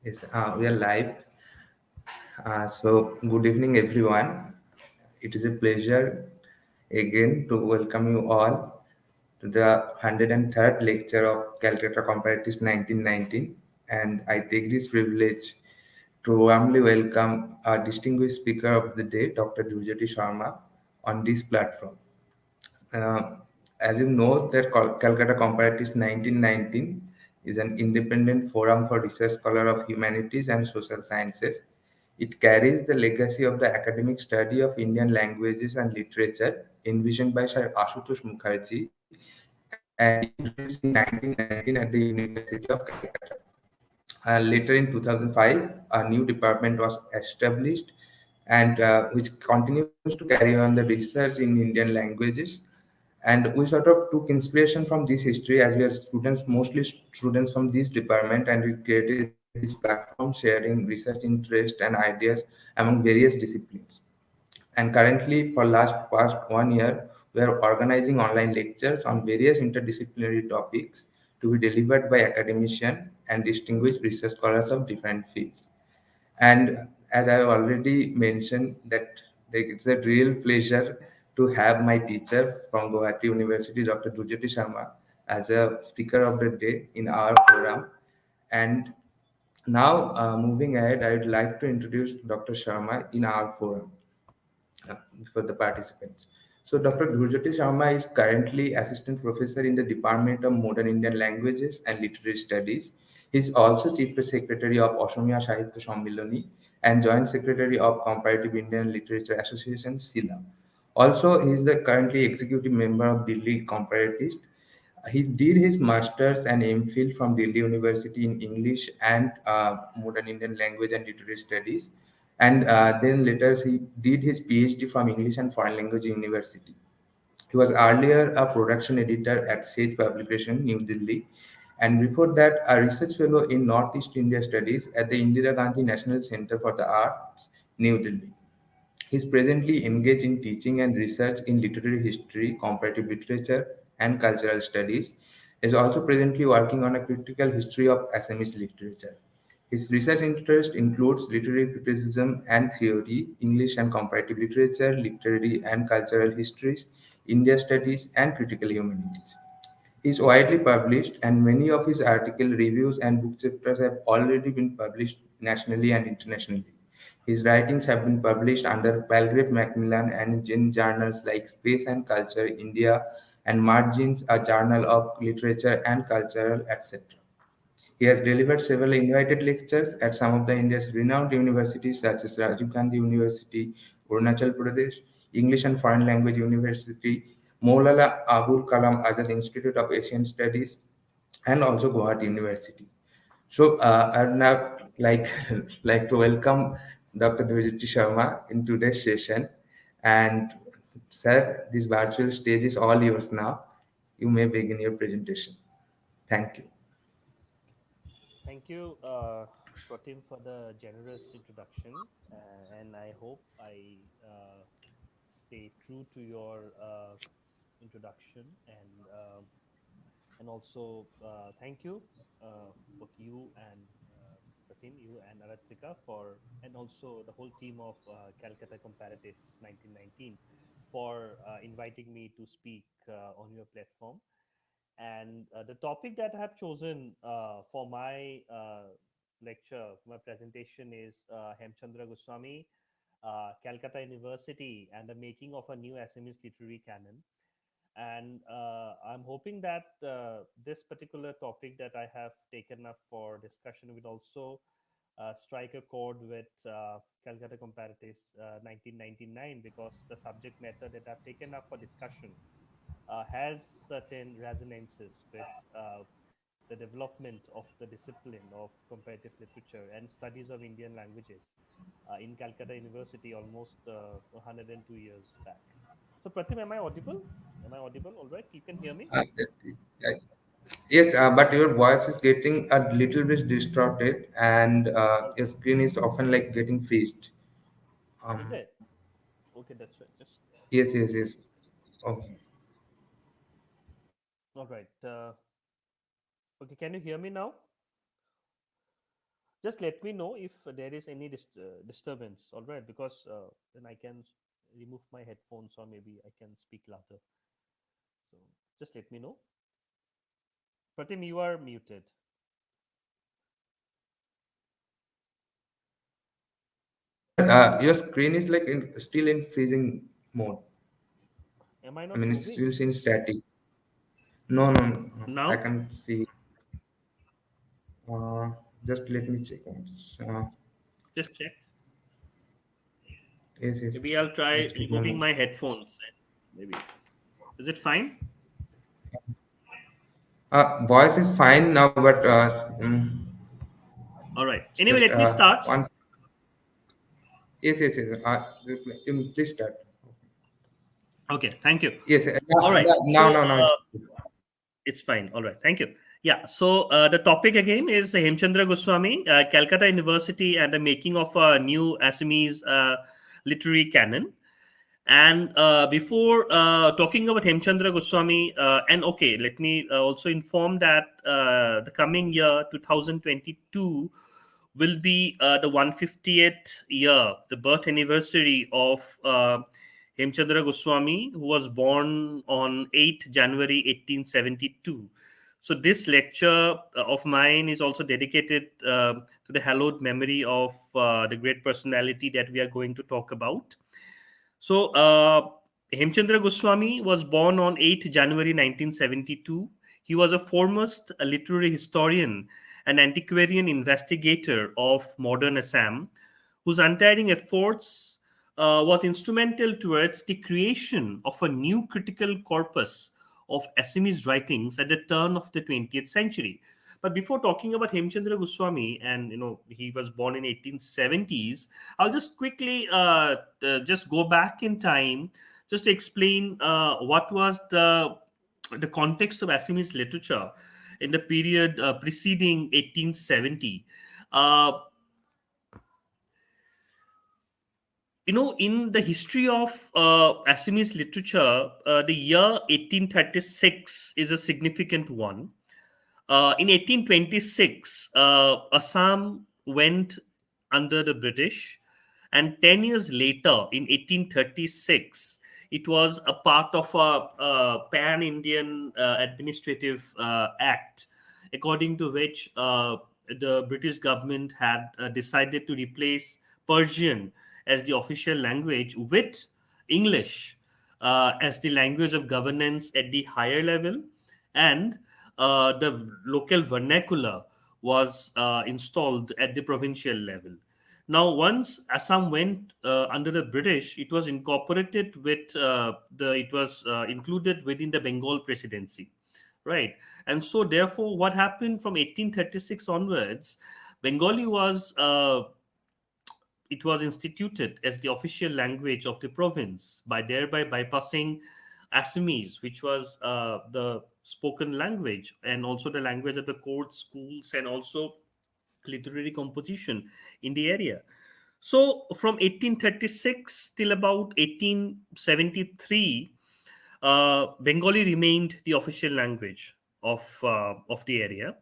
Yes, we are live. So, good evening, everyone. It is a pleasure again to welcome you all to the 103rd lecture of Calcutta Comparatists 1919. And I take this privilege to warmly welcome our distinguished speaker of the day, Dr. Dhurjjati Sarma, on this platform. Uh, as you know, that Calcutta Comparatists 1919 is an independent forum for research scholars of humanities and social sciences. It carries the legacy of the academic study of Indian languages and literature envisioned by Sir Ashutosh Mukherjee and introduced in 1919 at the University of Calcutta. Later in 2005, a new department was established and which continues to carry on the research in Indian languages. And we sort of took inspiration from this history as we are students, mostly students from this department, and we created this platform sharing research interest and ideas among various disciplines. And currently, for past 1 year, we are organizing online lectures on various interdisciplinary topics to be delivered by academicians and distinguished research scholars of different fields. And as I have already mentioned, that like, it's a real pleasure to have my teacher from Gauhati University, Dr. Dhurjjati Sharma, as a speaker of the day in our forum. And now, moving ahead, I would like to introduce Dr. Sharma in our forum uh, for the participants. So, Dr. Gurujati Sharma is currently assistant professor in the Department of Modern Indian Languages and Literary Studies. He is also chief secretary of Asamiya Sahitya Sammiloni and joint secretary of Comparative Indian Literature Association, SILA. Also, he is the currently executive member of Delhi Comparatists. He did his master's and MPhil from Delhi University in English and Modern Indian Language and Literary Studies, and then later he did his PhD from English and Foreign Language University. He was earlier a production editor at Sage Publication, New Delhi, and before that, a research fellow in Northeast India Studies at the Indira Gandhi National Center for the Arts, New Delhi. He is presently engaged in teaching and research in literary history, comparative literature, and cultural studies. He is also presently working on a critical history of Assamese literature. His research interest includes literary criticism and theory, English and comparative literature, literary and cultural histories, India studies, and critical humanities. He is widely published, and many of his article reviews and book chapters have already been published nationally and internationally. His writings have been published under Palgrave Macmillan and in journals like Space and Culture India and Margins, a journal of literature and cultural, etc. He has delivered several invited lectures at some of the India's renowned universities such as Rajiv Gandhi University, Arunachal Pradesh, English and Foreign Language University, Maulana Abul Kalam Azad Institute of Asian Studies, and also Gauhati University. So I'd now like like to welcome Dr. Dhurjjati Sharma in today's session. And sir, this virtual stage is all yours now. You may begin your presentation. Thank you. Thank you, Pratim, for the generous introduction, and I hope I stay true to your introduction, and also thank you, both you and Pratim, you and Aratrika and also the whole team of Calcutta Comparatists 1919 for inviting me to speak on your platform. And the topic that I have chosen for my lecture, my presentation is Hemchandra Goswami, Calcutta University, and the making of a new Assamese literary canon. And I'm hoping that this particular topic that I have taken up for discussion will also strike a chord with Calcutta Comparatists 1999, because the subject matter that I've taken up for discussion has certain resonances with the development of the discipline of comparative literature and studies of Indian languages in Calcutta University almost 102 years back. So, Pratim, am I audible? Am I audible? All right, you can hear me. Uh, uh, Yes, but your voice is getting a little bit distorted, and your screen is often like getting freezed. Is Um, it? Okay, that's right. Just yes, yes, yes. Okay. all right. Okay, can you hear me now? Just let me know if there is any disturbance. All right, because then I can remove my headphones, or maybe I can speak louder. So just let me know. Pratim, you are muted. Your screen is like still in freezing mode. Am I I not mean, it's moving still in static. No, no, no, no. I now? can see. Uh, just let me check once. Just check. Yes, yes. Maybe I'll try Just give me a removing moment. my headphones. Maybe is it fine? Voice is fine now, but All right. Anyway, just let me start. once. Yes, yes, yes. Please start. Okay, thank you. Yes, All right. now, So now, now. it's fine. All right. Thank you. Yeah. So the topic again is Hemchandra Goswami, Calcutta University, and the making of a new Assamese literary canon. And before talking about Hemchandra Goswami, and okay, let me also inform that the coming year, 2022, will be the 150th year, the birth anniversary of Hemchandra Goswami, who was born on 8th January 1872. So this lecture of mine is also dedicated to the hallowed memory of the great personality that we are going to talk about. So, Hemchandra Goswami was born on 8th January 1972. He was a foremost literary historian and antiquarian investigator of modern Assam, whose untiring efforts was instrumental towards the creation of a new critical corpus of Assamese writings at the turn of the 20th century. But before talking about Hemchandra Goswami, and he was born in 1870s, I'll just quickly just go back in time just to explain what was the context of Assamese literature in the period preceding 1870. Uh, in the history of Assamese literature, the year 1836 is a significant one. In 1826, Assam went under the British, and 10 years later, in 1836, it was a part of a pan Indian administrative act, according to which the British government had decided to replace Persian as the official language with English as the language of governance at the higher level, and the local vernacular was installed at the provincial level. Now, once Assam went under the British, it was incorporated with it was included within the Bengal presidency, right? And so, therefore, what happened from 1836 onwards, Bengali was it was instituted as the official language of the province by thereby bypassing Assamese, which was the spoken language and also the language of the court, schools, and also literary composition in the area. So from 1836 till about 1873, Bengali remained the official language of the area.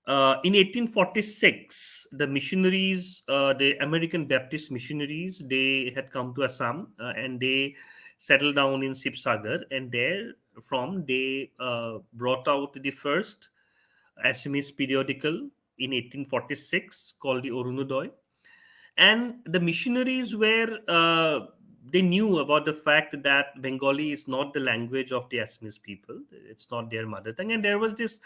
In 1846, the missionaries, the American Baptist missionaries, they had come to Assam and they settled down in Sibsagar, and there from they brought out the first Assamese periodical in 1846 called the Orunodoy. And the missionaries were they knew about the fact that Bengali is not the language of the Assamese people, it's not their mother tongue, and there was this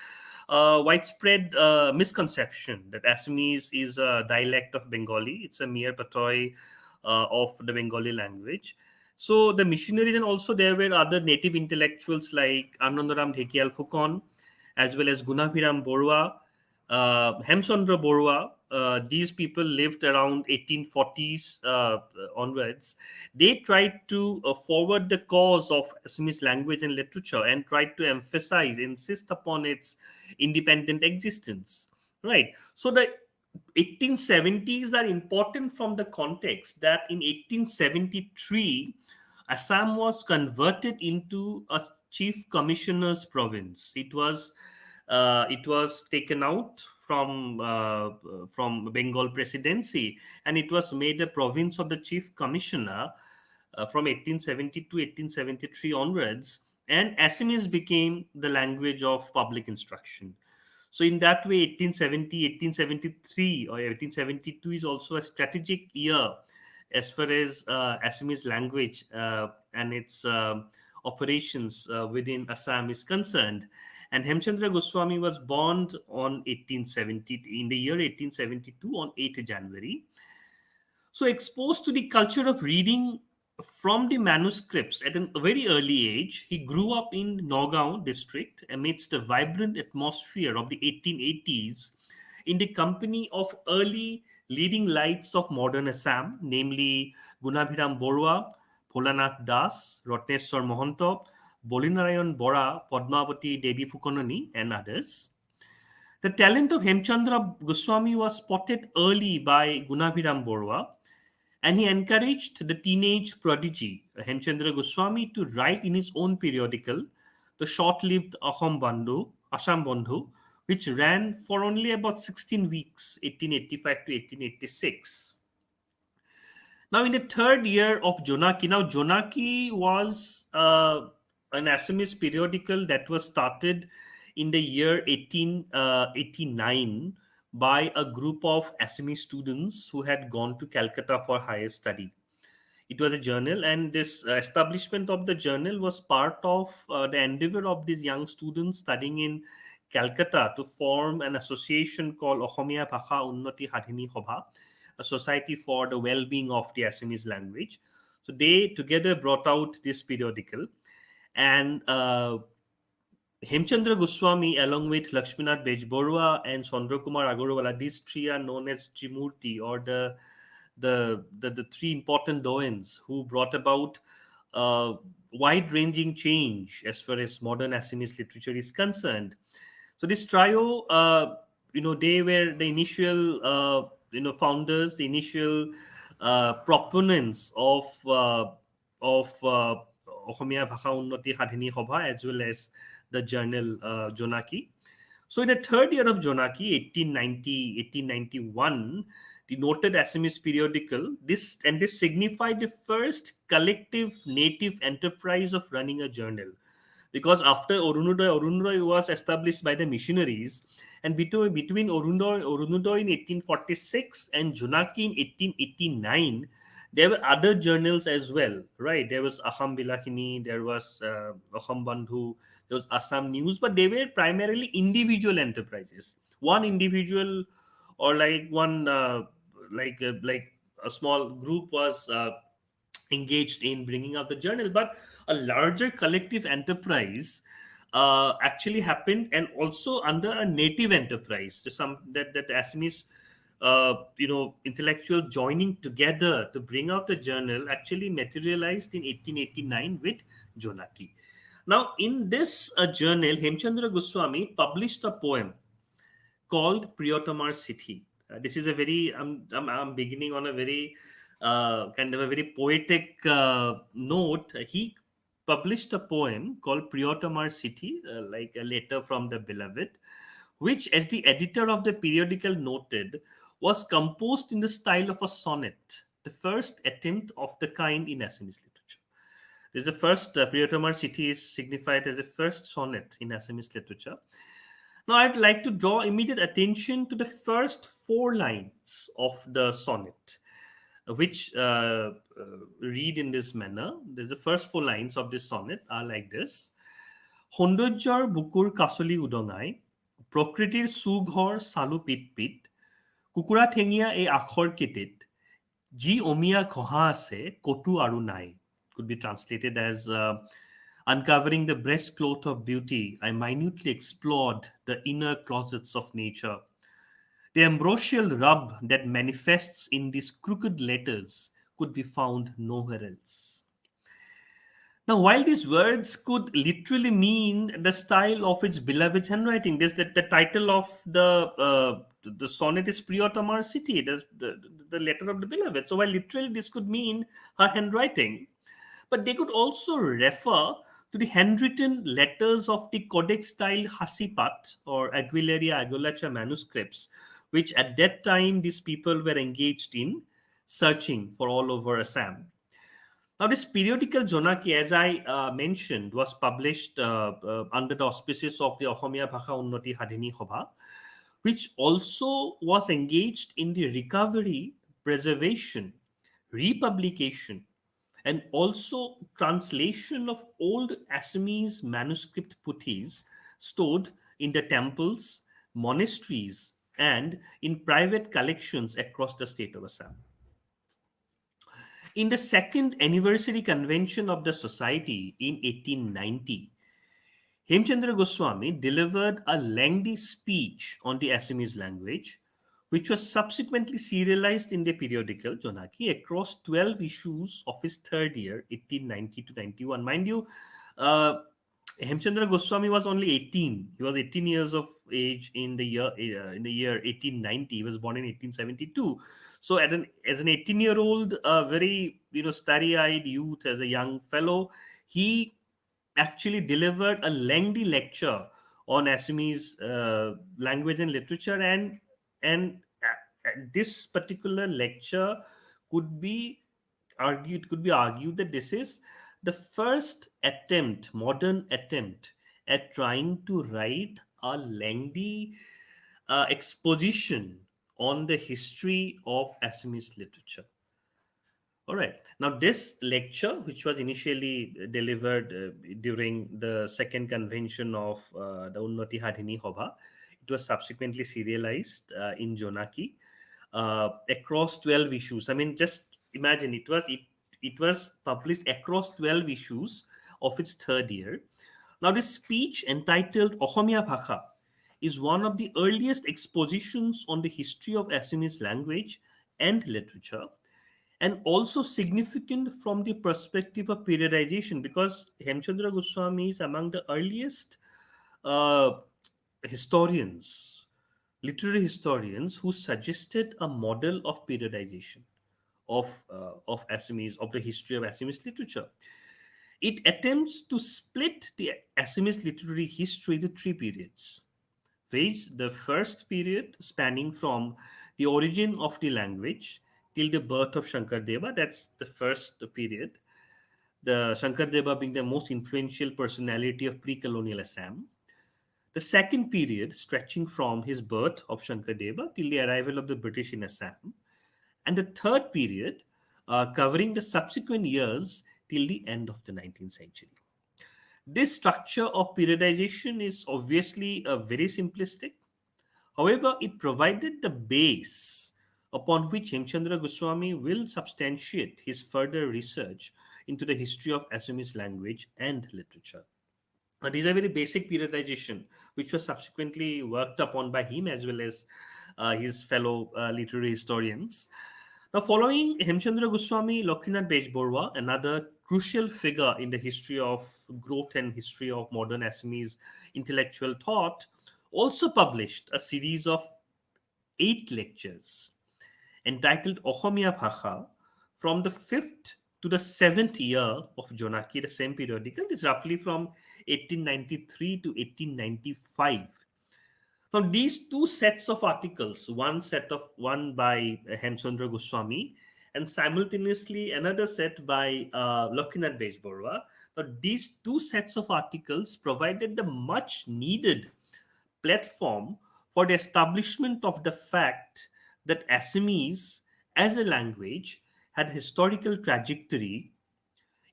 widespread misconception that Assamese is a dialect of Bengali, it's a mere patoy of the Bengali language. So the missionaries, and also there were other native intellectuals like Anandaram Dhekial Phukon, as well as Gunapiram Borua, Hemchandra Borua. These people lived around 1840s onwards. They tried to forward the cause of Assamese language and literature and tried to insist upon its independent existence. Right. So the 1870s are important from the context that in 1873, Assam was converted into a chief commissioner's province. It was taken out from Bengal presidency, and it was made a province of the chief commissioner from 1870 to 1873 onwards, and Assamese became the language of public instruction. So in that way, 1870, 1873 or 1872 is also a strategic year as far as Assamese language and its operations within Assam is concerned. And Hemchandra Goswami was born on 1870 in the year 1872 on 8th January. So exposed to the culture of reading from the manuscripts at a very early age, he grew up in Nagaon district amidst a vibrant atmosphere of the 1880s in the company of early leading lights of modern Assam, namely Gunabhiram Borua, Bholanath Das, Rotneshwar Mohanto, Bolinarayan Bora, Padmavati Devi Fukonani, and others. The talent of Hemchandra Goswami was spotted early by Gunabhiram Borua, and he encouraged the teenage prodigy Hemchandra Goswami to write in his own periodical, the short-lived Assam Bandhu, which ran for only about 16 weeks, 1885 to 1886. Now, in the third year of Jonaki, now Jonaki was an Assamese periodical that was started in the year 1889 by a group of Assamese students who had gone to Calcutta for higher study. It was a journal, and this establishment of the journal was part of the endeavor of these young students studying in Calcutta to form an association called Ohomia Bhasha Unnoti Hadhini Sabha, a society for the well-being of the Assamese language. So they together brought out this periodical, and Hemchandra Goswami, along with Lakshminath Bejborua and Chandrakumar Agarwala, these three are known as Trimurti, or the three important doyens who brought about wide-ranging change as far as modern Assamese literature is concerned. So this trio, they were the initial, founders, the initial proponents of Ohomia Bhasha Unnoti Hadhini Sabha, as well as the journal Jonaki. So in the third year of Jonaki, 1891, the noted Assamese periodical, this signified the first collective native enterprise of running a journal. Because after Arunodaya was established by the missionaries, and between Arunodaya in 1846 and Jonaki in 1889, there were other journals as well, right? There was Aham Bilakini, there was Aham Bandhu, there was Assam News, but they were primarily individual enterprises. One individual or like one like a small group was engaged in bringing out the journal, but a larger collective enterprise actually happened, and also under a native enterprise. Some that Assamese intellectual joining together to bring out the journal actually materialized in 1889 with Jonaki. Now, in this journal, Hemchandra Goswami published a poem called Priyotamar Sithi. This is a very, I'm beginning on a very kind of a very poetic note. He published a poem called Priyotamar Sithi, like a letter from the beloved, which, as the editor of the periodical noted, was composed in the style of a sonnet, the first attempt of the kind in Assamese literature. This is the first, Priyotamar Sithi is signified as the first sonnet in Assamese literature. Now, I'd like to draw immediate attention to the first four lines of the sonnet, which read in this manner. There's the first four lines of this sonnet are like this: Hondojar bukur kasoli udongai, Prokritir sughor salu pit pit, Kukura thengia e akhor kitit, Ji omia koha ase kotu aru nai. Could be translated as uncovering the breastcloth of beauty, I minutely explored the inner closets of nature. The ambrosial rub that manifests in these crooked letters could be found nowhere else. Now, while these words could literally mean the style of its beloved's handwriting, the title of the sonnet is Priyotamar Sithi, the letter of the beloved. So, while literally this could mean her handwriting, But they could also refer to the handwritten letters of the codex style Hasipat or Aguileria Agulacha manuscripts, which at that time these people were engaged in searching for all over Assam. Now, this periodical Jonaki, as I mentioned, was published under the auspices of the Ohomia Bhasha Unnoti Hadini Sabha, which also was engaged in the recovery, preservation, republication, and also translation of old Assamese manuscript puthis stored in the temples, monasteries, and in private collections across the state of Assam. In the second anniversary convention of the society in 1890, Hemchandra Goswami delivered a lengthy speech on the Assamese language, which was subsequently serialized in the periodical Jonaki across 12 issues of his third year, 1890 to 91. Mind you, uh, Hemchandra Goswami was only 18. He was 18 years of age in the year 1890. He was born in 1872. So, as an 18-year-old, very starry-eyed youth, as a young fellow, he actually delivered a lengthy lecture on Assamese language and literature, and this particular lecture could be argued that this is the first attempt, modern attempt, at trying to write a lengthy exposition on the history of Assamese literature. All right. Now, this lecture, which was initially delivered during the second convention of the Unnati Hadini Sabha, it was subsequently serialized in Jonaki across 12 issues. I mean, just imagine it was published across 12 issues of its third year. Now, this speech entitled Ohomia Bhasha is one of the earliest expositions on the history of Assamese language and literature, and also significant from the perspective of periodization, because Hemchandra Goswami is among the earliest uh, historians, literary historians, who suggested a model of periodization of Assamese, of the history of Assamese literature. It attempts to split the Assamese literary history into three periods. Phase, the first period spanning from the origin of the language till the birth of Shankardeva, that's the first period. The Shankardeva being the most influential personality of pre-colonial Assam. The second period stretching from his birth of Shankardeva till the arrival of the British in Assam. And the third period covering the subsequent years till the end of the 19th century. This structure of periodization is obviously very simplistic. However, it provided the base upon which Hemchandra Goswami will substantiate his further research into the history of Assamese language and literature. Now, these are very basic periodization, which was subsequently worked upon by him as well as his fellow literary historians. Now, following Hemchandra Goswami, Lokshinath Bejborwa, another crucial figure in the history of growth and history of modern Assamese intellectual thought, also published a series of 8 lectures entitled Ohomia Bhasha from the 5th to the 7th year of Jonaki, the same periodical. It is roughly from 1893 to 1895. Now, these two sets of articles, one by Hemchandra Goswami, and simultaneously another set by Lokshinath Bejborwa. Now, these two sets of articles provided the much needed platform for the establishment of the fact that Assamese as a language had historical trajectory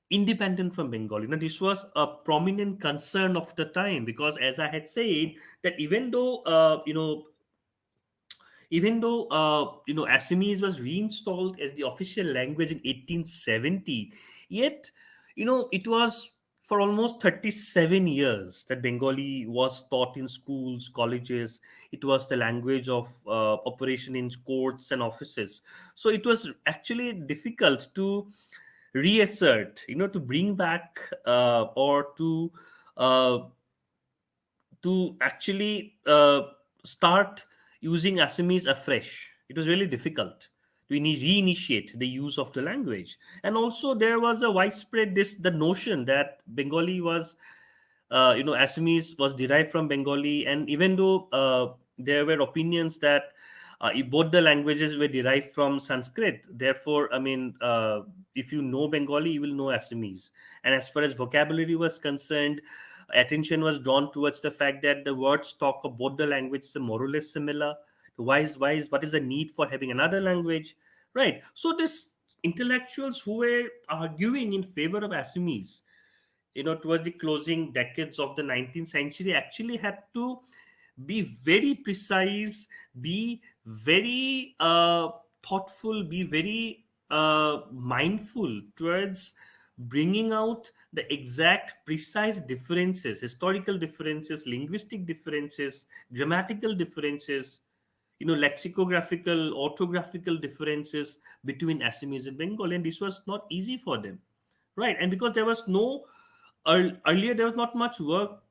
independent from Bengali. Now, this was a prominent concern of the time because, as I had said, that even though Assamese was reinstalled as the official language in 1870, yet it was for almost 37 years that Bengali was taught in schools, colleges. It was the language of operation in courts and offices. So it was actually difficult to reassert, to bring back or uh, to actually start using Assamese afresh. It was really difficult. to reinitiate the use of the language. And also there was a widespread the notion that Bengali was, Assamese was derived from Bengali, and even though there were opinions that both the languages were derived from Sanskrit, therefore, if you know Bengali, you will know Assamese. And as far as vocabulary was concerned, attention was drawn towards the fact that the words talk of both the languages are more or less similar. What is the need for having another language, right? So this intellectuals who were arguing in favor of Assamese, towards the closing decades of the 19th century, actually had to be very precise, be very thoughtful, be very mindful towards bringing out the exact precise differences, historical differences, linguistic differences, grammatical differences, lexicographical, orthographical differences between Assamese and Bengali. And this was not easy for them, right? And because there was no earlier, there was not much work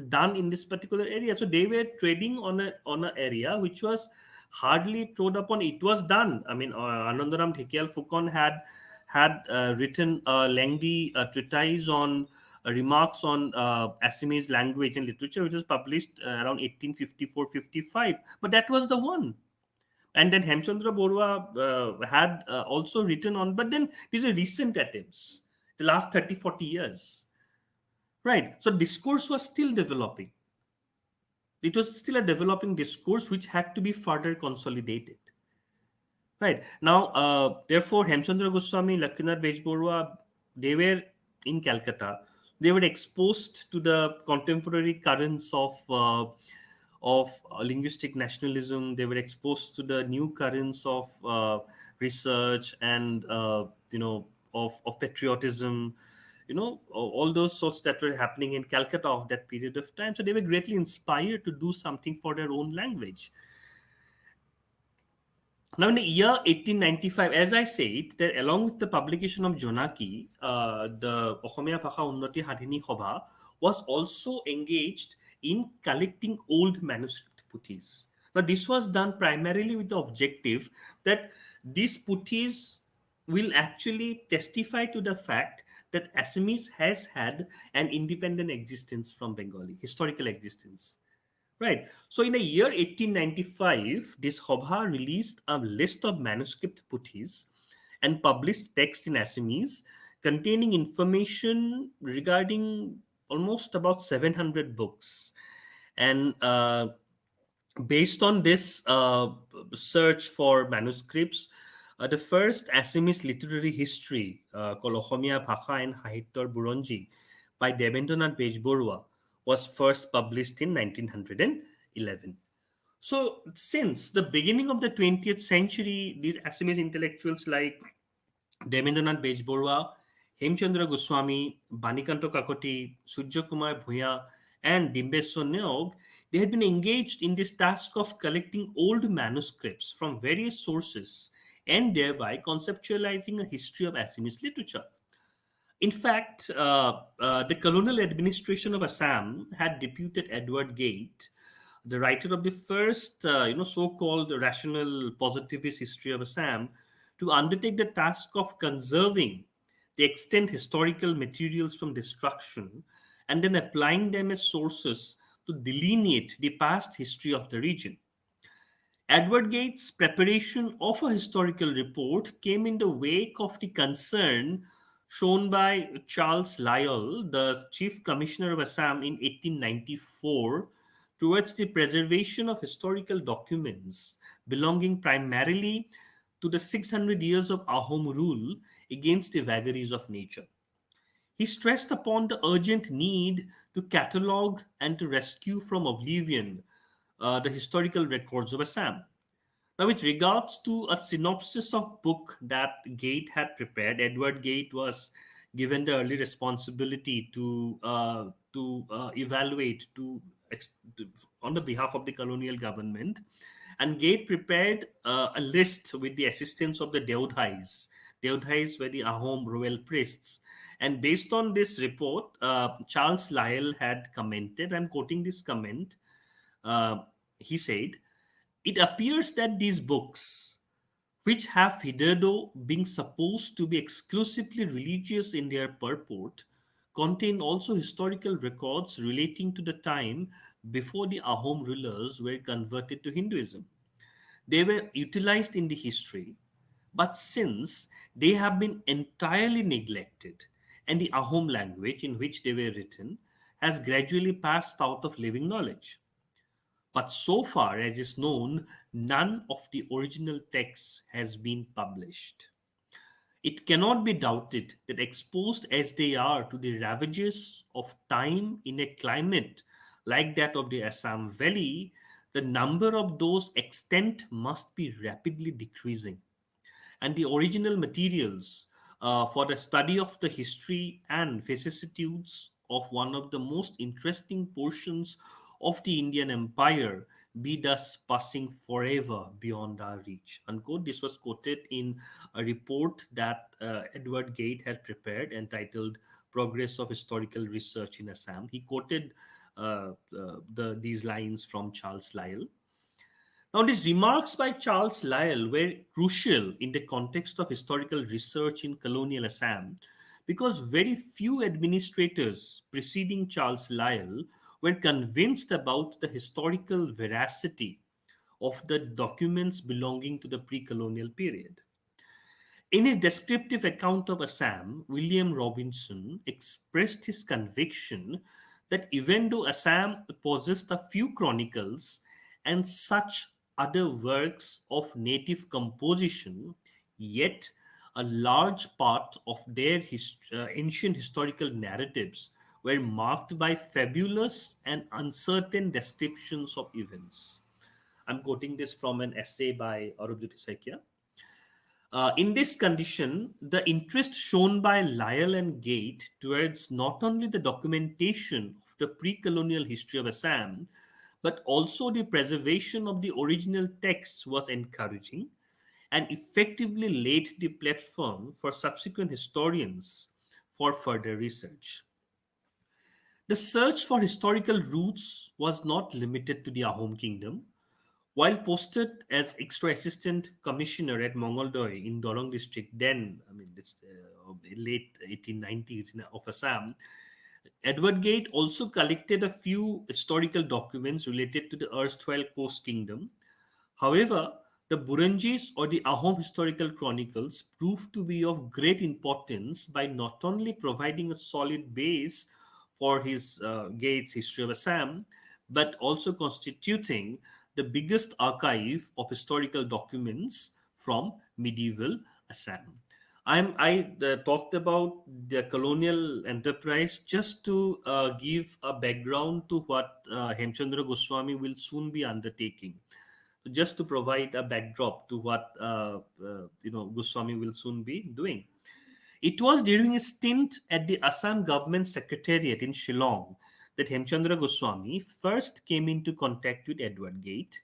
done in this particular area, so they were trading on a area which was hardly trod upon. It was done. Anandaram Thekial Fukon had written a lengthy treatise on remarks on Assamese language and literature, which was published around 1854-55. But that was the one. And then Hemchandra Borua had also written on, but then these are recent attempts, the last 30-40 years. Right. So discourse was still developing. It was still a developing discourse which had to be further consolidated. Right. Now, therefore, Hemchandra Goswami, Lakshmanath Bejborua, they were in Calcutta. They were exposed to the contemporary currents of linguistic nationalism. They were exposed to the new currents of research and of patriotism, all those sorts that were happening in Calcutta of that period of time. So they were greatly inspired to do something for their own language. Now, in the year 1895, as I said, that along with the publication of Jonaki, the Ohomia Bhasha Unnoti Hadhini Sabha was also engaged in collecting old manuscript puthis. Now, this was done primarily with the objective that these puthis will actually testify to the fact that Assamese has had an independent existence from Bengali, historical existence. Right. So in the year 1895, this Hobha released a list of manuscript puthis and published text in Assamese containing information regarding almost about 700 books. And based on this search for manuscripts, the first Assamese literary history called Ohomia Bhasha and Sahityor Buronji by Debendranath Bejborua was first published in 1911. So, since the beginning of the 20th century, these Assamese intellectuals like Debendranath Bejborua, Hemchandra Goswami, Banikanto Kakoti, Surya Kumar Bhuya, and Dimbeswar Neog, they had been engaged in this task of collecting old manuscripts from various sources and thereby conceptualizing a history of Assamese literature. In fact, the colonial administration of Assam had deputed Edward Gate, the writer of the first, so-called rational positivist history of Assam, to undertake the task of conserving the extant historical materials from destruction and then applying them as sources to delineate the past history of the region. Edward Gates' preparation of a historical report came in the wake of the concern shown by Charles Lyell, the Chief Commissioner of Assam in 1894, towards the preservation of historical documents belonging primarily to the 600 years of Ahom rule against the vagaries of nature. He stressed upon the urgent need to catalogue and to rescue from oblivion the historical records of Assam. Now, with regards to a synopsis of book that Gate had prepared, Edward Gate was given the early responsibility to evaluate on the behalf of the colonial government, and Gate prepared a list with the assistance of the Deodhais. Deodhais were the Ahom royal priests, and based on this report, Charles Lyell had commented. I'm quoting this comment. He said, "It appears that these books, which have hitherto been supposed to be exclusively religious in their purport, contain also historical records relating to the time before the Ahom rulers were converted to Hinduism. They were utilized in the history, but since they have been entirely neglected, and the Ahom language in which they were written has gradually passed out of living knowledge. But so far as is known, none of the original texts has been published. It cannot be doubted that exposed as they are to the ravages of time in a climate like that of the Assam Valley, the number of those extant must be rapidly decreasing, and the original materials for the study of the history and vicissitudes of one of the most interesting portions of the Indian Empire be thus passing forever beyond our reach. Unquote. This was quoted in a report that Edward Gate had prepared entitled Progress of Historical Research in Assam. He quoted these lines from Charles Lyell. Now, these remarks by Charles Lyell were crucial in the context of historical research in colonial Assam because very few administrators preceding Charles Lyell were convinced about the historical veracity of the documents belonging to the pre colonial period. In his descriptive account of Assam, William Robinson expressed his conviction that even though Assam possessed a few chronicles and such other works of native composition, yet a large part of their ancient historical narratives were marked by fabulous and uncertain descriptions of events. I'm quoting this from an essay by Dhurjjati Sarma. In this condition, the interest shown by Lyell and Gate towards not only the documentation of the pre colonial history of Assam, but also the preservation of the original texts was encouraging and effectively laid the platform for subsequent historians for further research. The search for historical roots was not limited to the Ahom kingdom. While posted as extra assistant commissioner at Mongoldoy in Dorong district, then I mean it's late 1890s of Assam, Edward Gate also collected a few historical documents related to the erstwhile coast kingdom. However, the Buranjis or the Ahom historical chronicles proved to be of great importance by not only providing a solid base for his Gates history of Assam, but also constituting the biggest archive of historical documents from medieval Assam. I talked about the colonial enterprise just to give a background to what Hemchandra Goswami will soon be undertaking. So just to provide a backdrop to what Goswami will soon be doing. It was during a stint at the Assam Government Secretariat in Shillong that Hemchandra Goswami first came into contact with Edward Gate,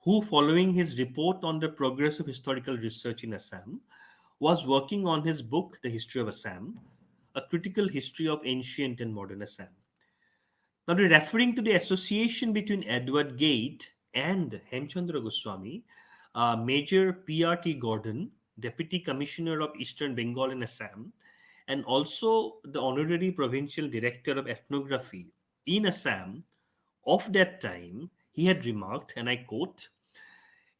who, following his report on the progress of historical research in Assam, was working on his book, The History of Assam, a critical history of ancient and modern Assam. Now, referring to the association between Edward Gate and Hemchandra Goswami, Major P.R.T. Gordon, Deputy Commissioner of Eastern Bengal and Assam, and also the Honorary Provincial Director of Ethnography in Assam of that time, he had remarked, and I quote,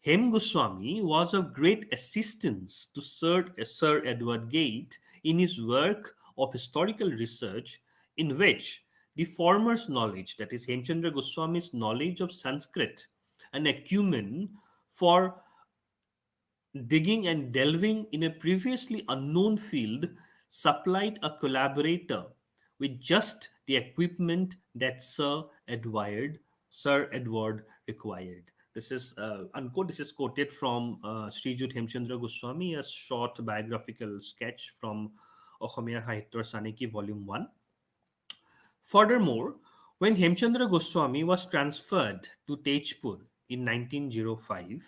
Hem Goswami was of great assistance to Sir Edward Gate in his work of historical research, in which the former's knowledge, that is Hemchandra Goswami's knowledge of Sanskrit, and acumen for digging and delving in a previously unknown field, supplied a collaborator with just the equipment that Sir Edward required. This is unquote. This is quoted from Srijut Hemchandra Goswami, a short biographical sketch from Ohomiyar Sahityor Saniki, Volume 1. Furthermore, when Hemchandra Goswami was transferred to Tejpur in 1905,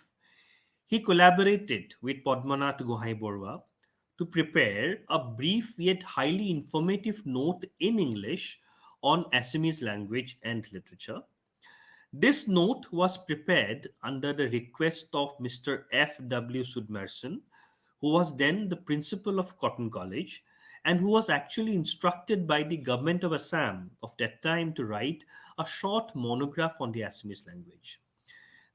he collaborated with Padmanath Gohai Borwa to prepare a brief yet highly informative note in English on Assamese language and literature. This note was prepared under the request of Mr. F. W. Sudmerson, who was then the principal of Cotton College and who was actually instructed by the government of Assam of that time to write a short monograph on the Assamese language.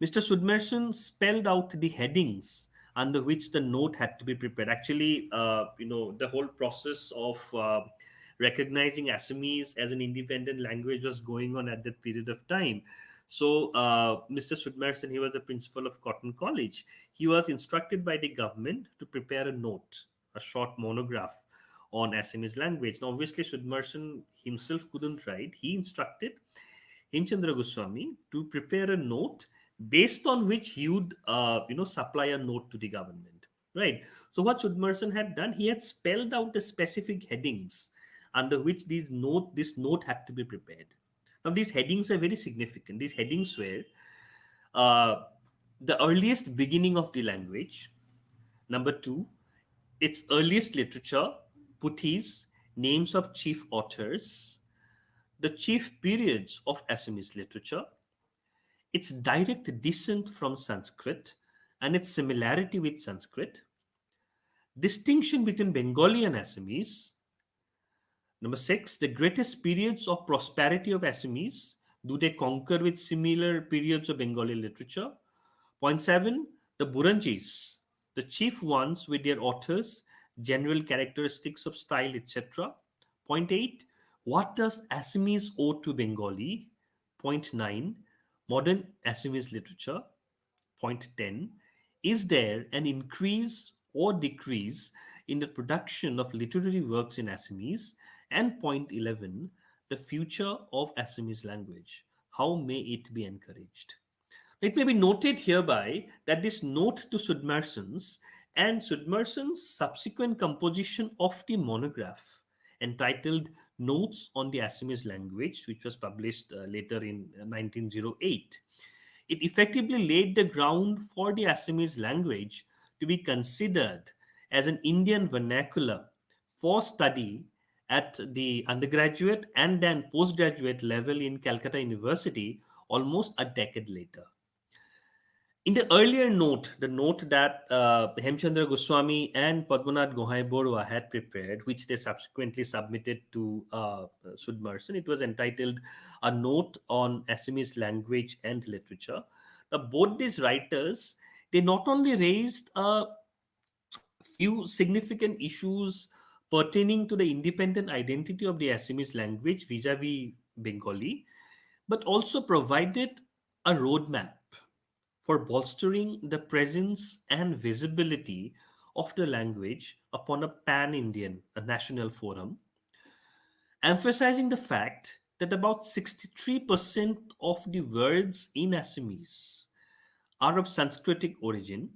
Mr. Sudmerson spelled out the headings under which the note had to be prepared. Actually, the whole process of recognizing Assamese as an independent language was going on at that period of time. So, Mr. Sudmerson, he was the principal of Cotton College. He was instructed by the government to prepare a note, a short monograph on Assamese language. Now, obviously, Sudmerson himself couldn't write. He instructed Himchandra Goswami to prepare a note based on which he would, supply a note to the government, right? So what Sudmerson had done, he had spelled out the specific headings under which this note had to be prepared. Now these headings are very significant. These headings were uh, the earliest beginning of the language. Number two, its earliest literature, puthis, names of chief authors, the chief periods of Assamese literature, its direct descent from Sanskrit and its similarity with Sanskrit, distinction between Bengali and Assamese. Number six, the greatest periods of prosperity of Assamese. Do they concur with similar periods of Bengali literature? Point seven, the Buranjis, the chief ones with their authors, general characteristics of style, etc. Point eight, what does Assamese owe to Bengali? Point nine, modern Assamese literature. Point 10, is there an increase or decrease in the production of literary works in Assamese? And point 11, the future of Assamese language. How may it be encouraged? It may be noted hereby that this note to Sudmerson's and Sudmerson's subsequent composition of the monograph entitled Notes on the Assamese Language, which was published later in 1908, it effectively laid the ground for the Assamese language to be considered as an Indian vernacular for study at the undergraduate and then postgraduate level in Calcutta University almost a decade later. In the earlier note, the note that Hemchandra Goswami and Padmanath Gohai Borua had prepared, which they subsequently submitted to Sudmerson, it was entitled A Note on Assamese Language and Literature. Now, both these writers, they not only raised a few significant issues pertaining to the independent identity of the Assamese language vis-a-vis Bengali, but also provided a roadmap for bolstering the presence and visibility of the language upon a pan Indian, a national forum, emphasizing the fact that about 63% of the words in Assamese are of Sanskritic origin.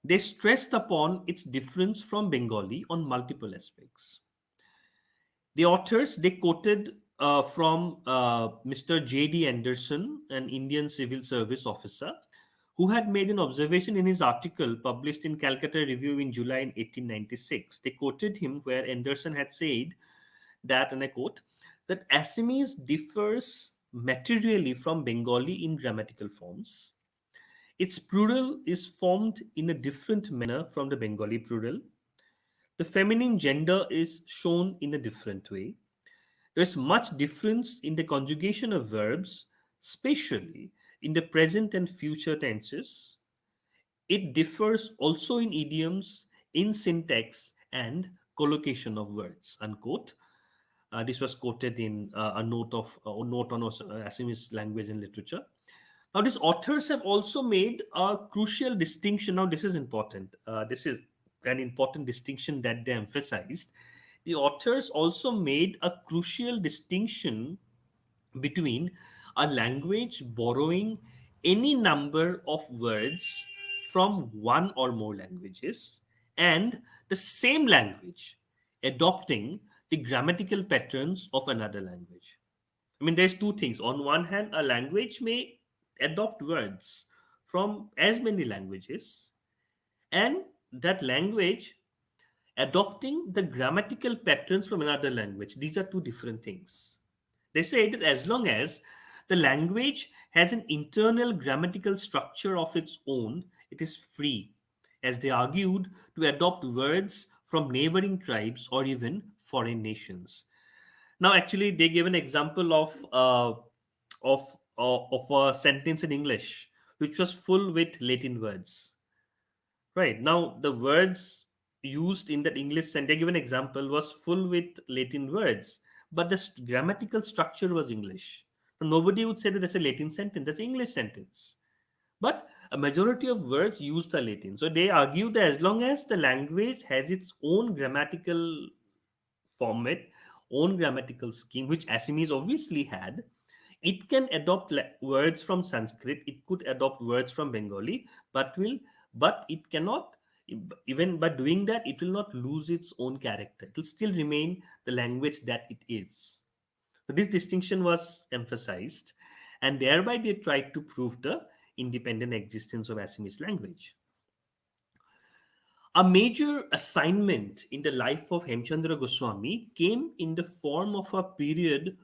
They stressed upon its difference from Bengali on multiple aspects. The authors they quoted from Mr. J.D. Anderson, an Indian civil service officer, who had made an observation in his article published in Calcutta Review in July in 1896. They quoted him where Anderson had said that, and I quote, that Assamese differs materially from Bengali in grammatical forms. Its plural is formed in a different manner from the Bengali plural. The feminine gender is shown in a different way. There is much difference in the conjugation of verbs, spatially, in the present and future tenses. It differs also in idioms, in syntax, and collocation of words. Unquote. This was quoted in a note on Assamese language and literature. Now, these authors have also made a crucial distinction. Now, this is important. This is an important distinction that they emphasized. The authors also made a crucial distinction between a language borrowing any number of words from one or more languages and the same language adopting the grammatical patterns of another language. I mean, there's two things. On one hand, a language may adopt words from as many languages, and that language adopting the grammatical patterns from another language. These are two different things. They say that as long as The language has an internal grammatical structure of its own. It is free, as they argued, to adopt words from neighboring tribes or even foreign nations. Now, actually, they gave an example of a sentence in English which was full with Latin words. Right now, the words used in that English sentence, they give an example, was full with Latin words, but the grammatical structure was English. So nobody would say that that's a Latin sentence; that's an English sentence. But a majority of words used are Latin. So they argue that as long as the language has its own grammatical format, own grammatical scheme, which Assamese obviously had, it can adopt words from Sanskrit, it could adopt words from Bengali, but it cannot, even by doing that, it will not lose its own character. It will still remain the language that it is. So this distinction was emphasized, and thereby they tried to prove the independent existence of Assamese language. A major assignment in the life of Hemchandra Goswami came in the form of a period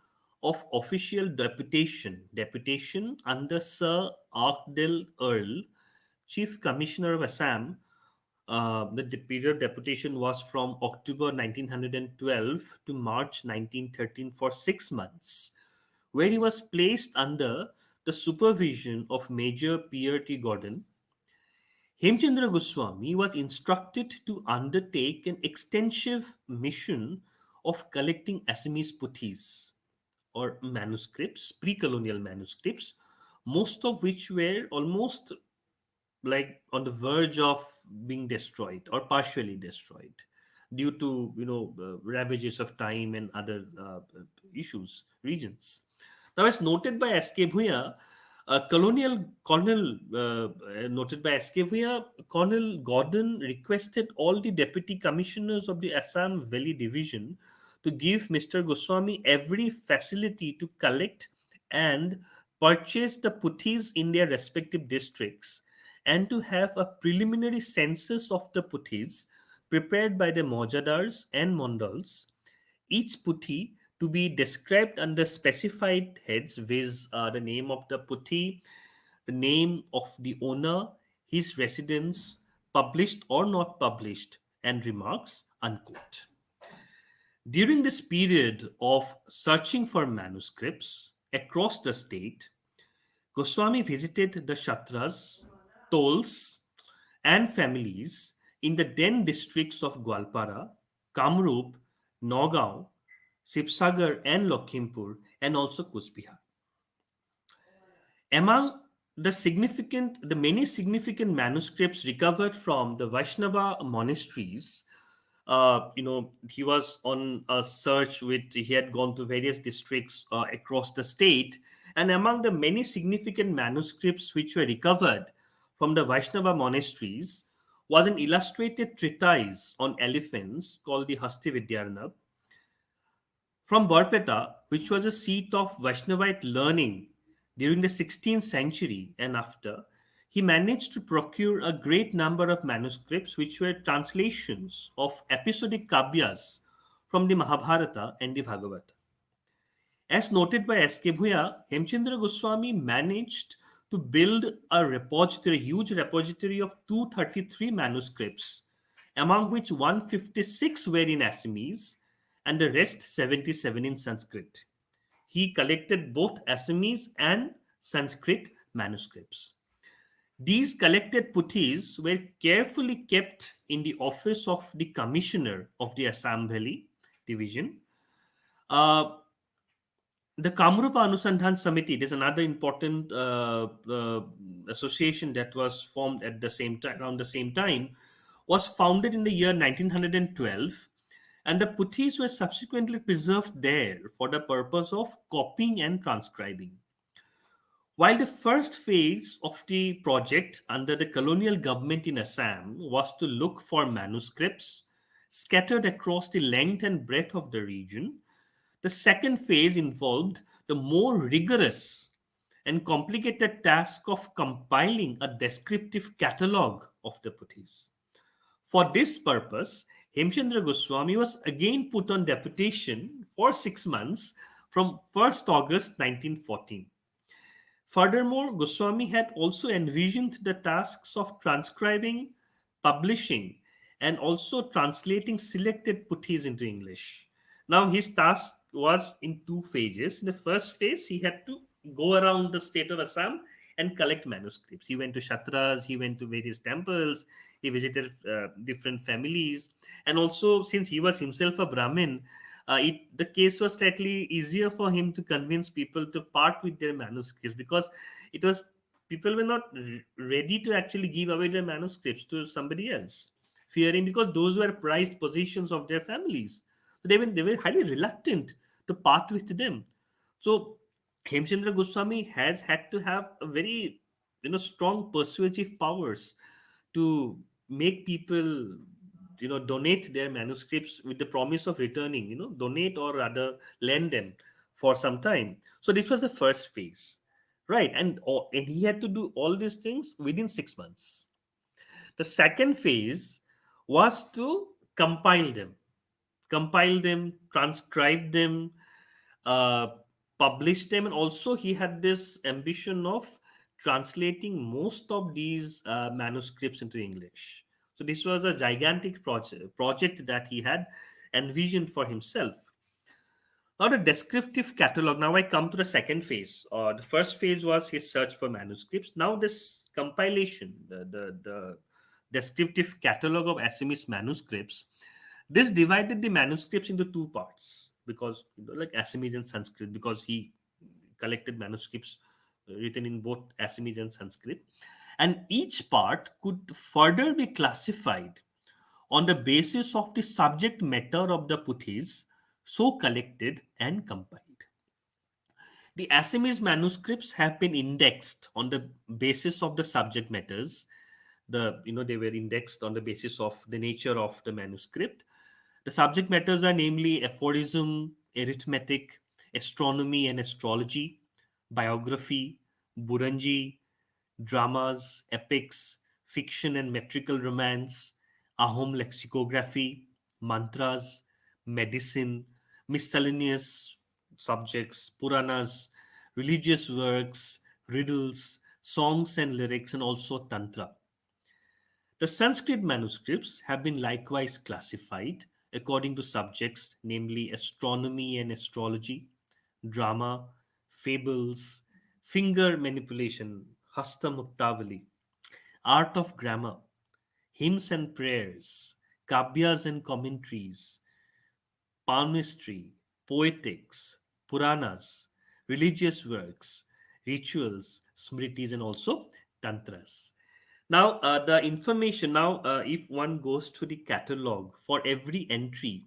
of official deputation under Sir Arkdale Earl, Chief Commissioner of Assam. The period deputation was from October 1912 to March 1913 for 6 months, where he was placed under the supervision of Major Pierre T. Gordon. Hemchandra Goswami was instructed to undertake an extensive mission of collecting Assamese puthis or manuscripts, pre-colonial manuscripts, most of which were almost like on the verge of being destroyed or partially destroyed due to ravages of time and other issues regions. Now, as noted by S.K. Bhuya, colonial colonel noted by S.K. Bhuya, Colonel Gordon requested all the deputy commissioners of the Assam Valley Division to give Mr. Goswami every facility to collect and purchase the puthis in their respective districts, and to have a preliminary census of the puthis prepared by the Mojadars and Mondals, each puthi to be described under specified heads, viz. The name of the puthi, the name of the owner, his residence, published or not published, and remarks, unquote. During this period of searching for manuscripts across the state, Goswami visited the Shatras, Tols, and families in the then districts of Gwalpara, Kamrup, Nagaon, Sibsagar, and Lakhimpur, and also Kusbihar. Among the many significant manuscripts recovered from the Vaishnava monasteries, he was on a search he had gone to various districts across the state, and among the many significant manuscripts which were recovered from the Vaishnava monasteries was an illustrated treatise on elephants called the Hasti Vidyanab. From Barpeta, which was a seat of Vaishnavite learning during the 16th century and after, he managed to procure a great number of manuscripts which were translations of episodic kavyas from the Mahabharata and the Bhagavata. As noted by S.K. Bhuya, Hemchandra Goswami managed to build a huge repository of 233 manuscripts, among which 156 were in Assamese and the rest 77 in Sanskrit. He collected both Assamese and Sanskrit manuscripts. These collected puthis were carefully kept in the office of the commissioner of the Assam Valley Division. The Kamrupa Anusandhan Samiti, there's another important association that was formed at the same time, around the same time, was founded in the year 1912, and the puthis were subsequently preserved there for the purpose of copying and transcribing. While the first phase of the project under the colonial government in Assam was to look for manuscripts scattered across the length and breadth of the region, the second phase involved the more rigorous and complicated task of compiling a descriptive catalogue of the puthis. For this purpose, Hemchandra Goswami was again put on deputation for 6 months from 1st August 1914. Furthermore, Goswami had also envisioned the tasks of transcribing, publishing, and also translating selected puthis into English. Now, his task was in two phases. In the first phase, he had to go around the state of Assam and collect manuscripts. He went to Shatras, he went to various temples, he visited different families, and also since he was himself a Brahmin, the case was slightly easier for him to convince people to part with their manuscripts because it was people were not ready to actually give away their manuscripts to somebody else, fearing because those were prized possessions of their families. So they were highly reluctant to part with them. So Hemchandra Goswami has had to have a very strong persuasive powers to make people donate their manuscripts with the promise of returning, donate or rather lend them for some time. So this was the first phase, right? And he had to do all these things within 6 months. The second phase was to compile them, transcribe them, uh, publish them, and also he had this ambition of translating most of these manuscripts into English. So this was a gigantic project that he had envisioned for himself. Now the descriptive catalog. Now I come to the second phase. The first phase was his search for manuscripts. Now this compilation, the descriptive catalog of Assamese manuscripts, this divided the manuscripts into two parts because like Assamese and Sanskrit, because he collected manuscripts written in both Assamese and Sanskrit, and each part could further be classified on the basis of the subject matter of the puthis so collected and compiled. The Assamese manuscripts have been indexed on the basis of the subject matters. They were indexed on the basis of the nature of the manuscript. The subject matters are namely aphorism, arithmetic, astronomy and astrology, biography, Burangi, dramas, epics, fiction and metrical romance, Ahom lexicography, mantras, medicine, miscellaneous subjects, Puranas, religious works, riddles, songs and lyrics, and also Tantra. The Sanskrit manuscripts have been likewise classified according to subjects, namely astronomy and astrology, drama, fables, finger manipulation, hasta muktavali, art of grammar, hymns and prayers, kavyas and commentaries, palmistry, poetics, Puranas, religious works, rituals, smritis, and also tantras. Now, the information, if one goes to the catalog for every entry,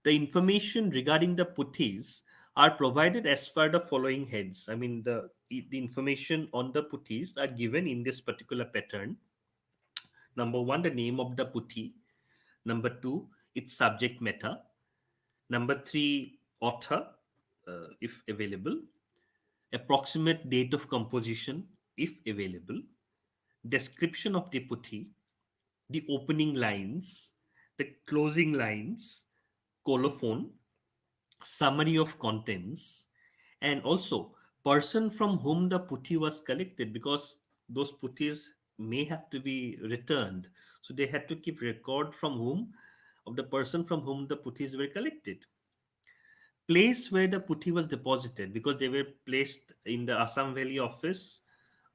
the information regarding the puthis are provided as per the following heads. I mean, the information on the puthis are given in this particular pattern. Number one, the name of the puthi. Number two, its subject matter. Number three, author, if available. Approximate date of composition, if available. Description of the puthi, the opening lines, the closing lines, colophon, summary of contents, and also person from whom the puthi was collected because those puthis may have to be returned. So they had to keep record from whom of the person from whom the puthis were collected. Place where the puthi was deposited because they were placed in the Assam Valley office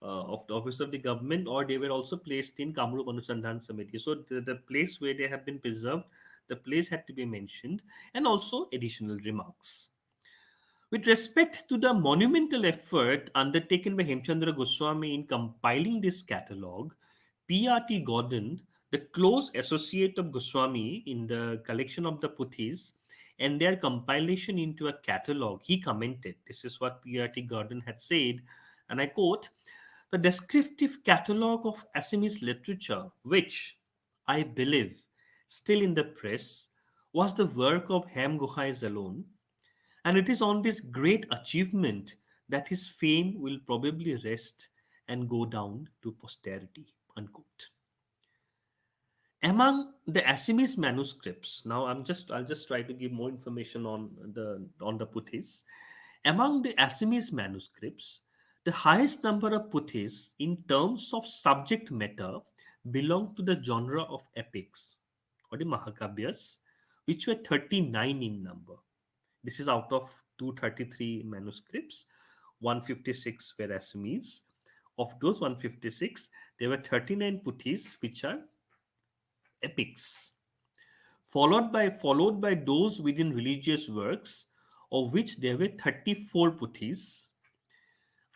of the office of the government, or they were also placed in Kamrup Anusandhan Samiti. So the place where they have been preserved, the place had to be mentioned, and also additional remarks. With respect to the monumental effort undertaken by Hemchandra Goswami in compiling this catalogue, P.R.T. Gordon, the close associate of Goswami in the collection of the Puthis and their compilation into a catalogue, he commented, this is what P.R.T. Gordon had said, and I quote, the descriptive catalogue of Assamese literature, which I believe still in the press, was the work of Ham Gohais alone, and it is on this great achievement that his fame will probably rest and go down to posterity. Unquote. Among the Assamese manuscripts, now I'll just try to give more information on the Puthis. Among the Assamese manuscripts, The highest number of puthis in terms of subject matter belong to the genre of epics or the Mahakavyas, which were 39 in number. This is out of 233 manuscripts. 156 were Assamese. Of those 156, there were 39 puthis which are epics, followed by those within religious works, of which there were 34 puthis.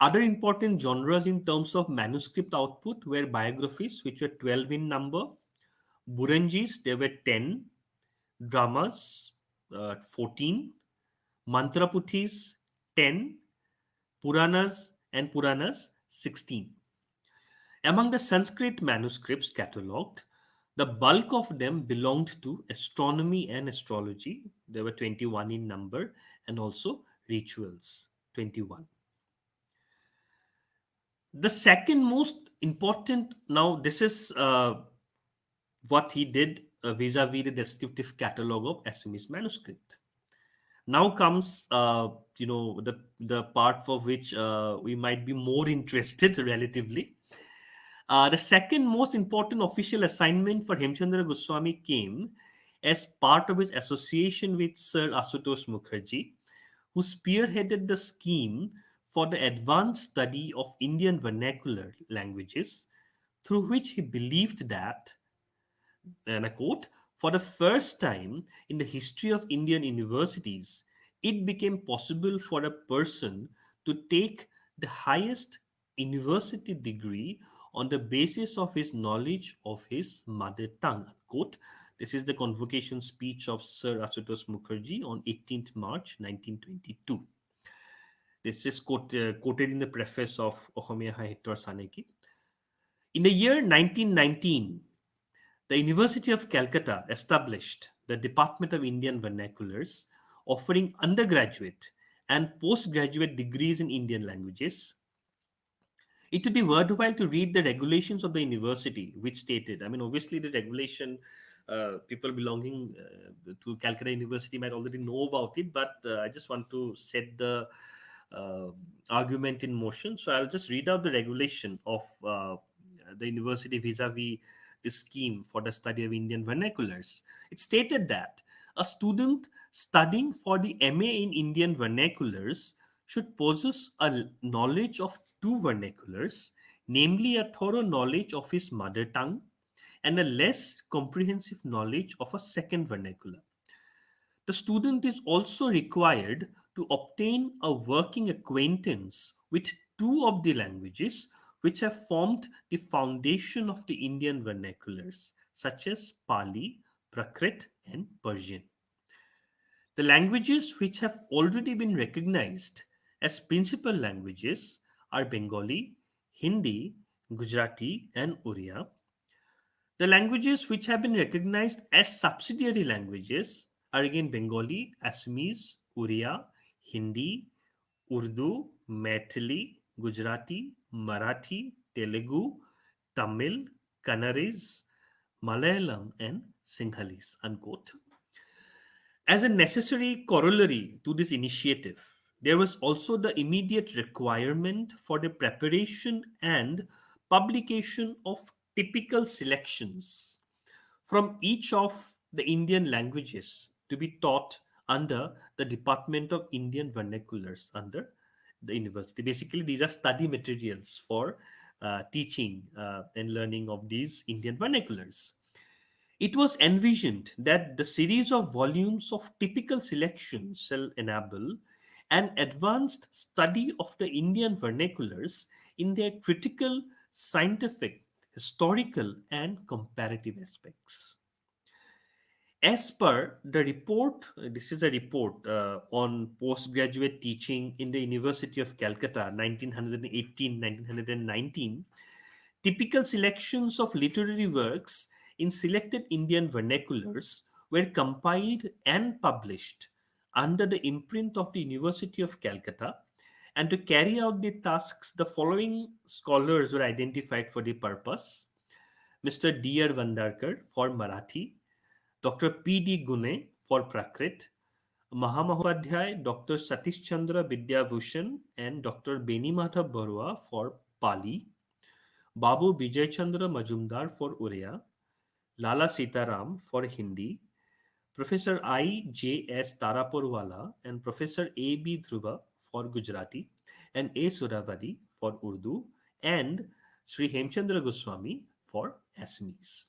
Other important genres in terms of manuscript output were biographies, which were 12 in number, Buranjis, there were 10, dramas, 14, mantra puthis, 10, Puranas, 16. Among the Sanskrit manuscripts catalogued, the bulk of them belonged to astronomy and astrology. There were 21 in number, and also rituals, 21. The second most important, now this is what he did vis-a-vis the descriptive catalogue of Assamese manuscript. Now comes the part for which we might be more interested relatively. The second most important official assignment for Hemchandra Goswami came as part of his association with Sir Asutosh Mukherjee, who spearheaded the scheme for the advanced study of Indian vernacular languages, through which he believed that, and I quote, for the first time in the history of Indian universities, it became possible for a person to take the highest university degree on the basis of his knowledge of his mother tongue. Quote, this is the convocation speech of Sir Asutosh Mukherjee on 18th March 1922. This is quoted in the preface of Ohomia Sahityor Saneki. In the year 1919, the University of Calcutta established the Department of Indian Vernaculars, offering undergraduate and postgraduate degrees in Indian languages. It would be worthwhile to read the regulations of the university, which stated, I mean, obviously, the regulation, people belonging to Calcutta University might already know about it, but I just want to set the uh, argument in motion. So I'll just read out the regulation of the university vis-a-vis the scheme for the study of Indian vernaculars. It stated that a student studying for the MA in Indian vernaculars should possess a knowledge of two vernaculars, namely a thorough knowledge of his mother tongue and a less comprehensive knowledge of a second vernacular. The student is also required to obtain a working acquaintance with two of the languages which have formed the foundation of the Indian vernaculars, such as Pali, Prakrit, and Persian. The languages which have already been recognized as principal languages are Bengali, Hindi, Gujarati, and Oriya. The languages which have been recognized as subsidiary languages are again Bengali, Assamese, Oriya, Hindi, Urdu, Maithili, Gujarati, Marathi, Telugu, Tamil, Kannadi's, Malayalam, and Sinhalese. Unquote. As a necessary corollary to this initiative, there was also the immediate requirement for the preparation and publication of typical selections from each of the Indian languages to be taught under the Department of Indian Vernaculars under the university. Basically, these are study materials for teaching and learning of these Indian vernaculars. It was envisioned that the series of volumes of typical selections shall enable an advanced study of the Indian vernaculars in their critical, scientific, historical, and comparative aspects. As per the report, this is a report on postgraduate teaching in the University of Calcutta, 1918-1919. Typical selections of literary works in selected Indian vernaculars were compiled and published under the imprint of the University of Calcutta. And to carry out the tasks, the following scholars were identified for the purpose: Mr. D.R. Vandarkar for Marathi, Dr. P.D. Gune for Prakrit, Mahamahopadhyay, Dr. Satish Chandra Vidyabhushan, and Dr. Beni Madhab Barua for Pali, Babu Vijay Chandra Majumdar for Oriya, Lala Sitaram for Hindi, Professor I. J. S. Tarapurwala and Professor A. B. Dhruva for Gujarati, and A. Suravadi for Urdu, and Sri Hemchandra Goswami for Assamese.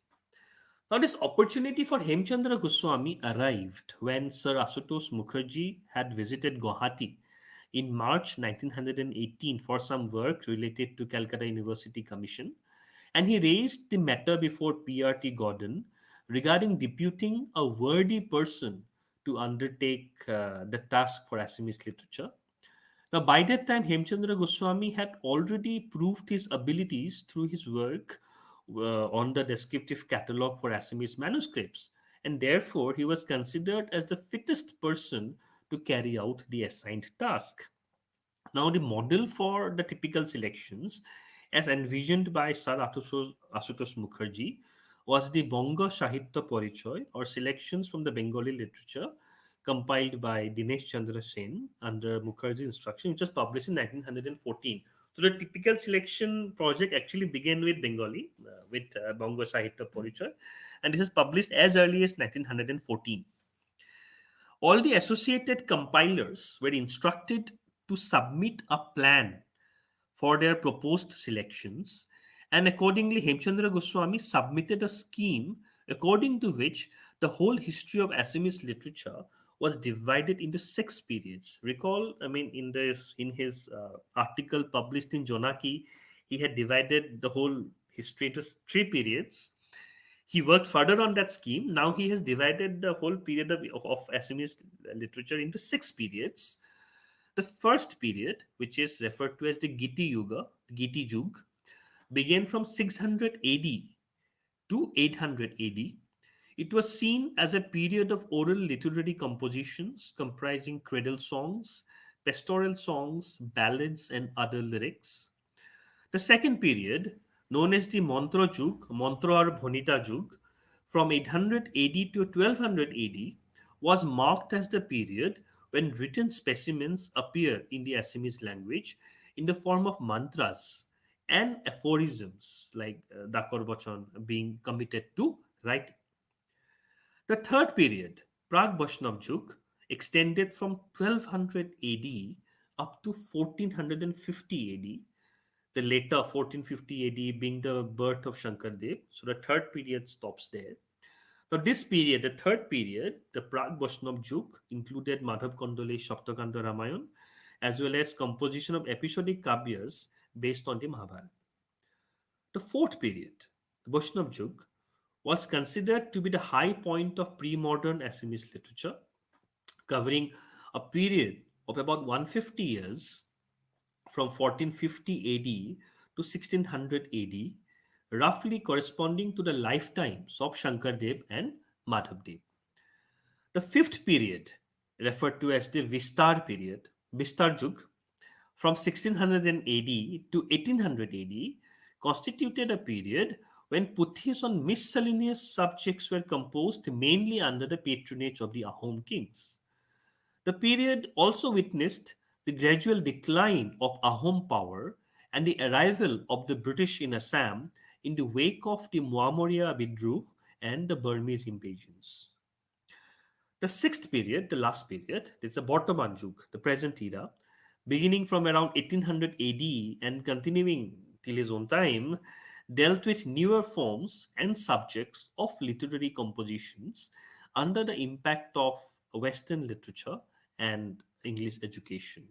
Now, this opportunity for Hemchandra Goswami arrived when Sir Asutosh Mukherjee had visited Gauhati in March 1918 for some work related to Calcutta University Commission, and he raised the matter before PRT Gordon regarding deputing a worthy person to undertake the task for Assamese literature. Now, by that time, Hemchandra Goswami had already proved his abilities through his work on the descriptive catalogue for Assamese manuscripts, and therefore he was considered as the fittest person to carry out the assigned task. Now, the model for the typical selections, as envisioned by Sir Asutosh Mukherjee, was the Bonga Sahitya Porichoy, or selections from the Bengali literature, compiled by Dinesh Chandra Sen under Mukherjee's instruction, which was published in 1914. So, the typical selection project actually began with Bengali, with Bonga Sahitya Porichoy, and this is published as early as 1914. All the associated compilers were instructed to submit a plan for their proposed selections, and accordingly, Hemchandra Goswami submitted a scheme according to which the whole history of Assamese literature was divided into 6 periods. Recall, I mean, in his article published in Jonaki, he had divided the whole history into 3 periods. He worked further on that scheme. Now he has divided the whole period of Assamese literature into 6 periods. The first period, which is referred to as the Giti Yuga, Giti Jug, began from 600 AD to 800 AD. It was seen as a period of oral literary compositions comprising cradle songs, pastoral songs, ballads, and other lyrics. The second period, known as the Mantra Jug, Mantra or Bhonita Jug, from 800 AD to 1200 AD, was marked as the period when written specimens appear in the Assamese language in the form of mantras and aphorisms like Dakor Bachan being committed to writing. The third period, Prag Vaishnav Jug, extended from 1200 AD up to 1450 AD, the later 1450 AD being the birth of Shankardev. So the third period stops there. Now, this period, the third period, the Prag Vaishnav Juk, included Madhab Kondale's Saptakanda Ramayana, as well as composition of episodic kavyas based on the Mahabharata. The fourth period, the Vaishnav Juk, was considered to be the high point of pre-modern Assamese literature, covering a period of about 150 years from 1450 AD to 1600 AD, roughly corresponding to the lifetimes of Shankardev and Madhavdev. The fifth period, referred to as the Vistar period, Vistar Jug, from 1600 AD to 1800 AD, constituted a period when puthis on miscellaneous subjects were composed mainly under the patronage of the Ahom kings. The period also witnessed the gradual decline of Ahom power and the arrival of the British in Assam in the wake of the Muamoria Bidruh and the Burmese invasions. The sixth period, the last period, is the Bortoman Jug, the present era, beginning from around 1800 AD and continuing till his own time, dealt with newer forms and subjects of literary compositions under the impact of Western literature and English education.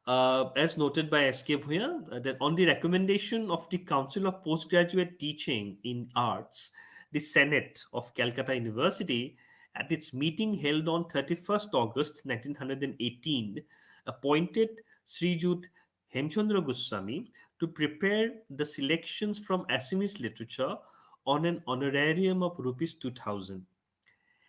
As noted by S.K. Bhuya, that on the recommendation of the Council of Postgraduate Teaching in Arts, the Senate of Calcutta University, at its meeting held on 31st August 1918, appointed Srijut Hemchandra Goswami to prepare the selections from Assamese literature on an honorarium of rupees 2000.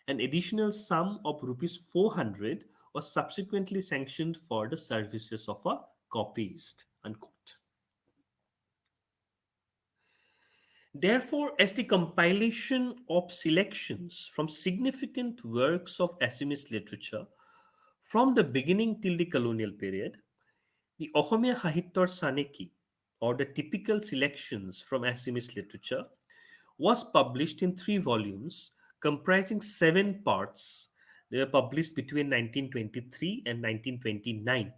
An additional sum of rupees 400 was subsequently sanctioned for the services of a copyist. Unquote. Therefore, as the compilation of selections from significant works of Assamese literature from the beginning till the colonial period, the Ohomia Sahityor Saneki, or the typical selections from Assamese literature, was published in 3 volumes comprising 7 parts. They were published between 1923 and 1929.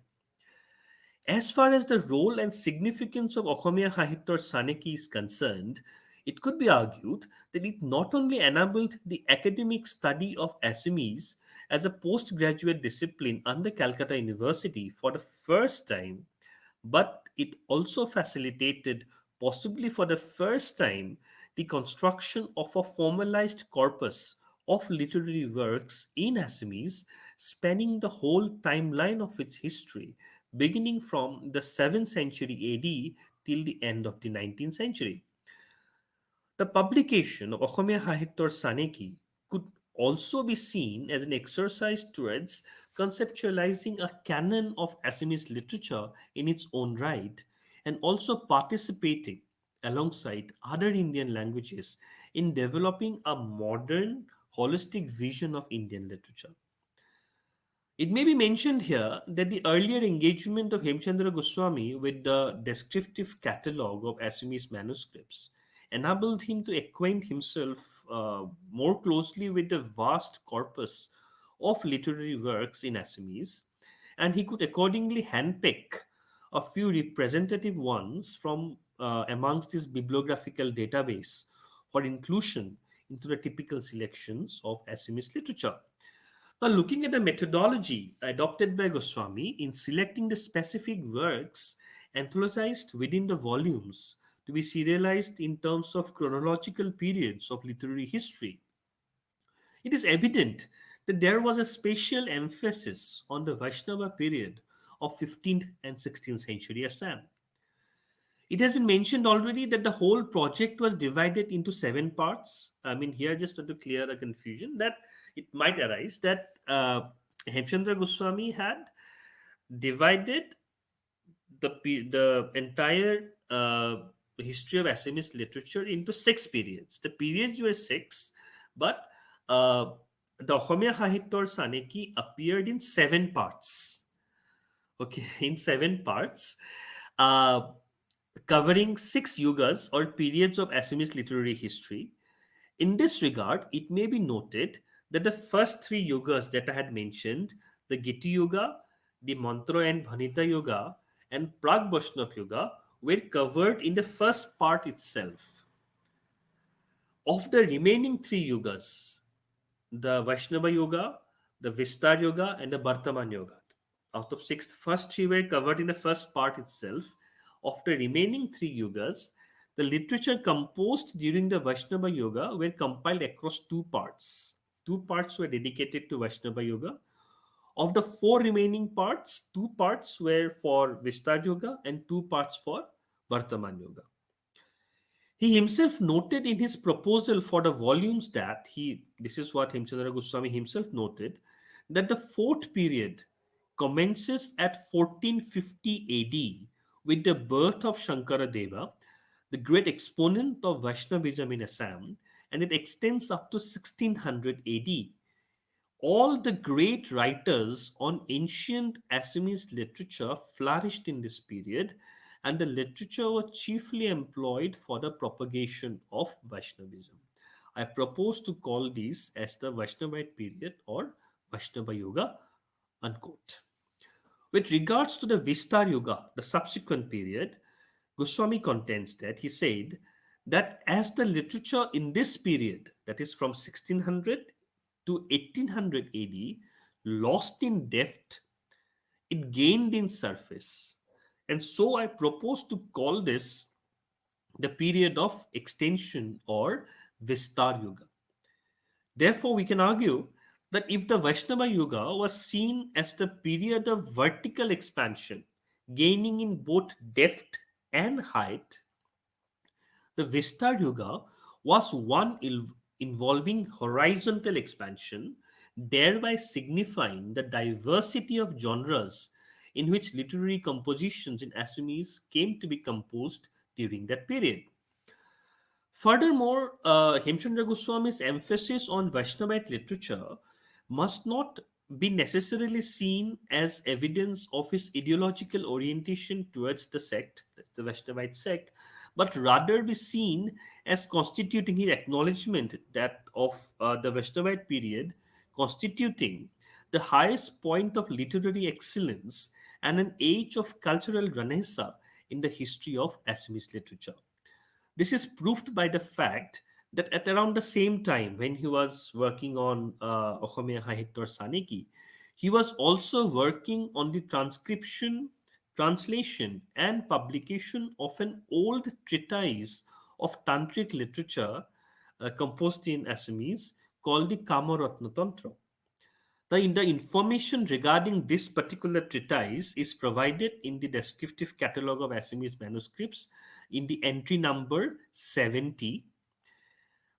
As far as the role and significance of Ohomia Sahityor Saneki is concerned, it could be argued that it not only enabled the academic study of Assamese as a postgraduate discipline under Calcutta University for the first time, but it also facilitated, possibly for the first time, the construction of a formalized corpus of literary works in Assamese spanning the whole timeline of its history, beginning from the 7th century AD till the end of the 19th century. The publication of Ohomia Sahityor Saneki could also be seen as an exercise towards conceptualizing a canon of Assamese literature in its own right, and also participating alongside other Indian languages in developing a modern, holistic vision of Indian literature. It may be mentioned here that the earlier engagement of Hemchandra Goswami with the descriptive catalogue of Assamese manuscripts enabled him to acquaint himself more closely with the vast corpus of literary works in Assamese, and he could accordingly handpick a few representative ones from amongst his bibliographical database for inclusion into the typical selections of Assamese literature. Now, looking at the methodology adopted by Goswami in selecting the specific works anthologized within the volumes to be serialized in terms of chronological periods of literary history, it is evident that there was a special emphasis on the Vaishnava period of 15th and 16th century Assam. It has been mentioned already that the whole project was divided into 7 parts. I mean, here just to clear a confusion that it might arise that Hemchandra Goswami had divided the entire history of Assamese literature into 6 periods. The periods were 6, but uh, the Homya Sahityor Saneki appeared in 7 parts. Okay, in 7 parts. Uh, Covering 6 yugas or periods of Assamese literary history. In this regard, it may be noted that the first 3 yugas that I had mentioned, the Giti Yuga, the Mantra and Bhanita Yuga, and Prag Vaishnav Yuga, were covered in the first part itself. Of the remaining 3 yugas, the Vaishnava Yoga, the Vistar Yoga, and the Bartaman Yoga. Out of 6, first 3 were covered in the first part itself. Of the remaining 3 yugas, the literature composed during the Vaishnava Yoga were compiled across 2 parts. 2 parts were dedicated to Vaishnava Yoga. Of the 4 remaining parts, 2 parts were for Vistar Yoga and 2 parts for Vartaman Yoga. He himself noted in his proposal for the volumes that this is what Himchandra Goswami himself noted, that the fourth period commences at 1450 AD with the birth of Shankara Deva, the great exponent of Vaishnavism in Assam, and it extends up to 1600 AD. All the great writers on ancient Assamese literature flourished in this period, and the literature was chiefly employed for the propagation of Vaishnavism. I propose to call these as the Vaishnavite period or Vaishnava Yuga, unquote. With regards to the Vistar Yuga, the subsequent period, Goswami contends that he said that as the literature in this period, that is from 1600 to 1800 AD, lost in depth, it gained in surface. And so I propose to call this the period of extension or Vistar Yuga. Therefore, we can argue that if the Vaishnava Yuga was seen as the period of vertical expansion, gaining in both depth and height, the Vistar Yuga was one involving horizontal expansion, thereby signifying the diversity of genres in which literary compositions in Assamese came to be composed during that period. Furthermore, Hemchandra Goswami's emphasis on Vaishnavite literature must not be necessarily seen as evidence of his ideological orientation towards the sect, that's the Vaishnavite sect, but rather be seen as constituting his acknowledgement that of the Vaishnavite period constituting the highest point of literary excellence and an age of cultural renaissance in the history of Assamese literature. This is proved by the fact that at around the same time when he was working on Ohomia Sahityor Saniki, he was also working on the transcription, translation, and publication of an old treatise of tantric literature composed in Assamese called the Kamaratna Tantra. The information regarding this particular treatise is provided in the descriptive catalogue of Assamese manuscripts in the entry number 70,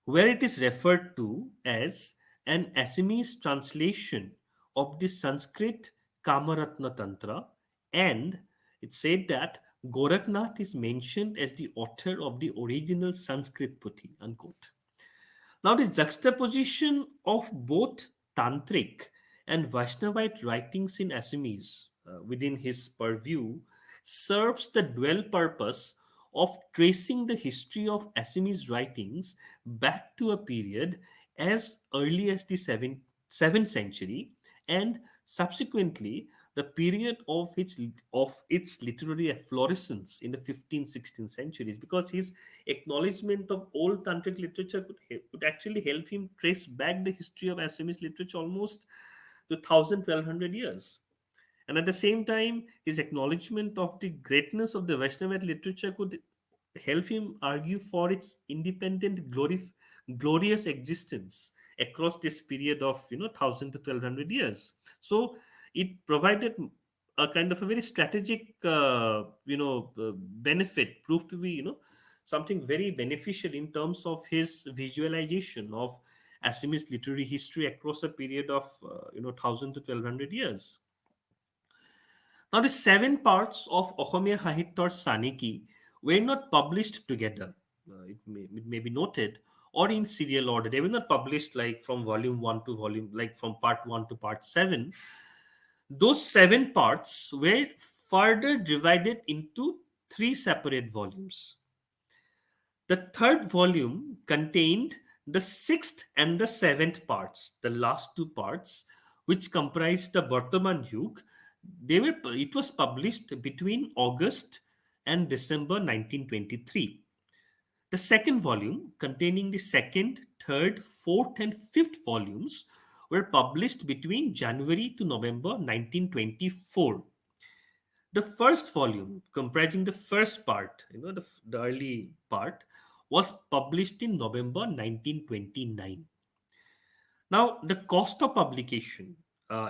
where it is referred to as an Assamese translation of the Sanskrit Kamaratna Tantra, and it said that Gorakhnath is mentioned as the author of the original Sanskrit Puthi, unquote. Now, the juxtaposition of both Tantric and Vaishnavite writings in Assamese within his purview serves the dual purpose of tracing the history of Assamese writings back to a period as early as the 7th century and subsequently the period of its literary efflorescence in the 15th 16th centuries, because his acknowledgement of old tantric literature could actually help him trace back the history of Assamese literature almost to 1000 1200 years. And at the same time, his acknowledgement of the greatness of the Vaishnavite literature could help him argue for its independent, glorious existence across this period of 1000 to 1200 years. So it provided a kind of a very strategic, benefit, proved to be something very beneficial in terms of his visualization of Assamese literary history across a period of 1000 to 1200 years. Now, the seven parts of Ohomia Sahityor Saniki were not published together. It may be noted, or in serial order. They were not published like from volume 1 to volume, like from part 1 to part 7. Those seven parts were further divided into three separate volumes. The third volume contained the sixth and the seventh parts, the last two parts, which comprised the Bartaman Yug. It was published between August and December 1923. The second volume, containing the second, third, fourth, and fifth volumes, were published between January to November 1924. The first volume, comprising the first part, the early part, was published in November 1929. Now, the cost of publication,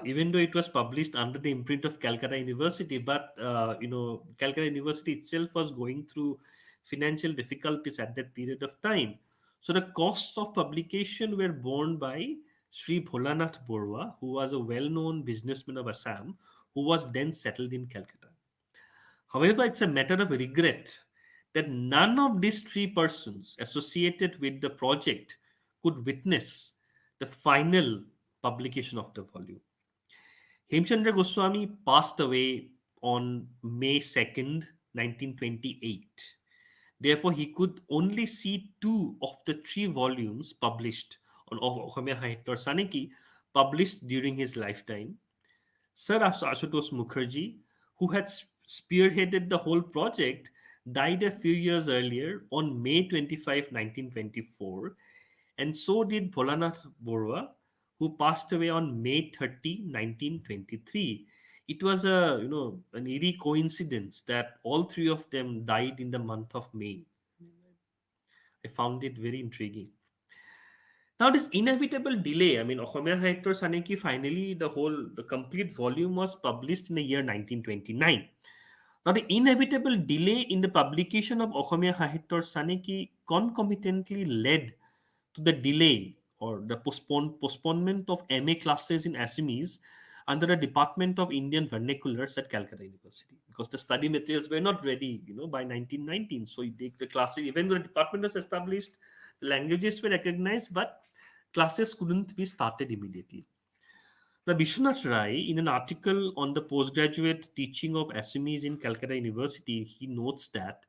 even though it was published under the imprint of Calcutta University, but Calcutta University itself was going through financial difficulties at that period of time. So the costs of publication were borne by Sri Bholanath Borwa, who was a well-known businessman of Assam, who was then settled in Calcutta. However, it's a matter of regret that none of these three persons associated with the project could witness the final publication of the volume. Hemchandra Goswami passed away on May 2nd, 1928. Therefore, he could only see two of the three volumes published on Ohomia Sahityor Saniki published during his lifetime. Sir Ashutosh Mukherjee, who had spearheaded the whole project, died a few years earlier on May 25, 1924, and so did Bholanath Borwa, who passed away on May 30, 1923. It was an eerie coincidence that all three of them died in the month of May. I found it very intriguing. Now, this inevitable delay, I mean, Ohomia Sahityor Saniki, finally, the complete volume was published in the year 1929. Now, the inevitable delay in the publication of Ohomia Sahityor Saniki concomitantly led to the delay or the postponement of MA classes in Assamese under the Department of Indian Vernaculars at Calcutta University, because the study materials were not ready, by 1919. So the classes, even though the department was established, the languages were recognized, but classes couldn't be started immediately. Now, Vishwanath Rai, in an article on the postgraduate teaching of Assamese in Calcutta University, he notes that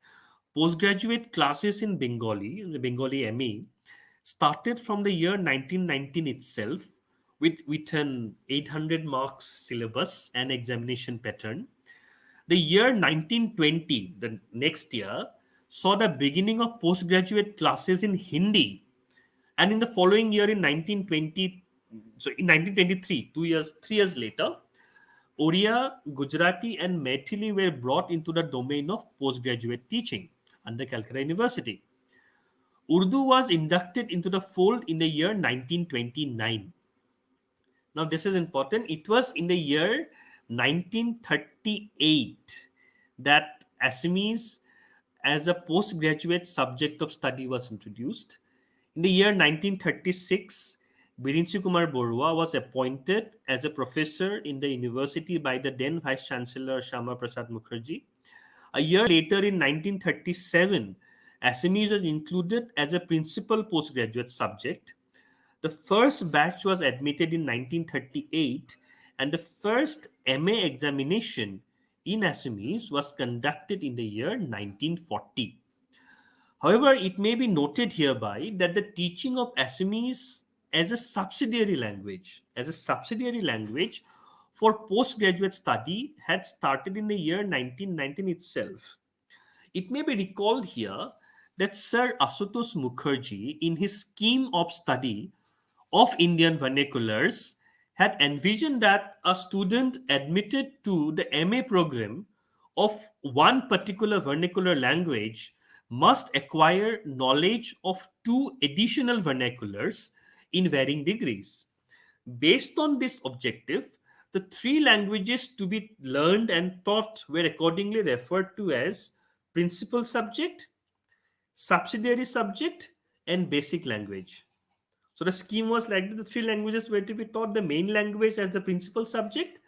postgraduate classes in Bengali, the Bengali MA, started from the year 1919 itself with an 800 marks syllabus and examination pattern. The year 1920, the next year, saw the beginning of postgraduate classes in Hindi, and in the following year, in 1920, so in 1923, 3 years later, Oriya, Gujarati, and Maithili were brought into the domain of postgraduate teaching under Calcutta University. Urdu was inducted into the fold in the year 1929. Now, this is important. It was in the year 1938 that Assamese as a postgraduate subject of study was introduced. In the year 1936, Birinchi Kumar Borua was appointed as a professor in the university by the then Vice Chancellor Shama Prasad Mukherjee. A year later, in 1937, Assamese was included as a principal postgraduate subject. The first batch was admitted in 1938, and the first MA examination in Assamese was conducted in the year 1940. However, it may be noted hereby that the teaching of Assamese as a subsidiary language for postgraduate study had started in the year 1919 itself. It may be recalled here that Sir Asutosh Mukherjee, in his scheme of study of Indian vernaculars, had envisioned that a student admitted to the MA program of one particular vernacular language must acquire knowledge of two additional vernaculars in varying degrees. Based on this objective, the three languages to be learned and taught were accordingly referred to as principal subject, subsidiary subject, and basic language. So the scheme was like the three languages were to be taught: the main language as the principal subject,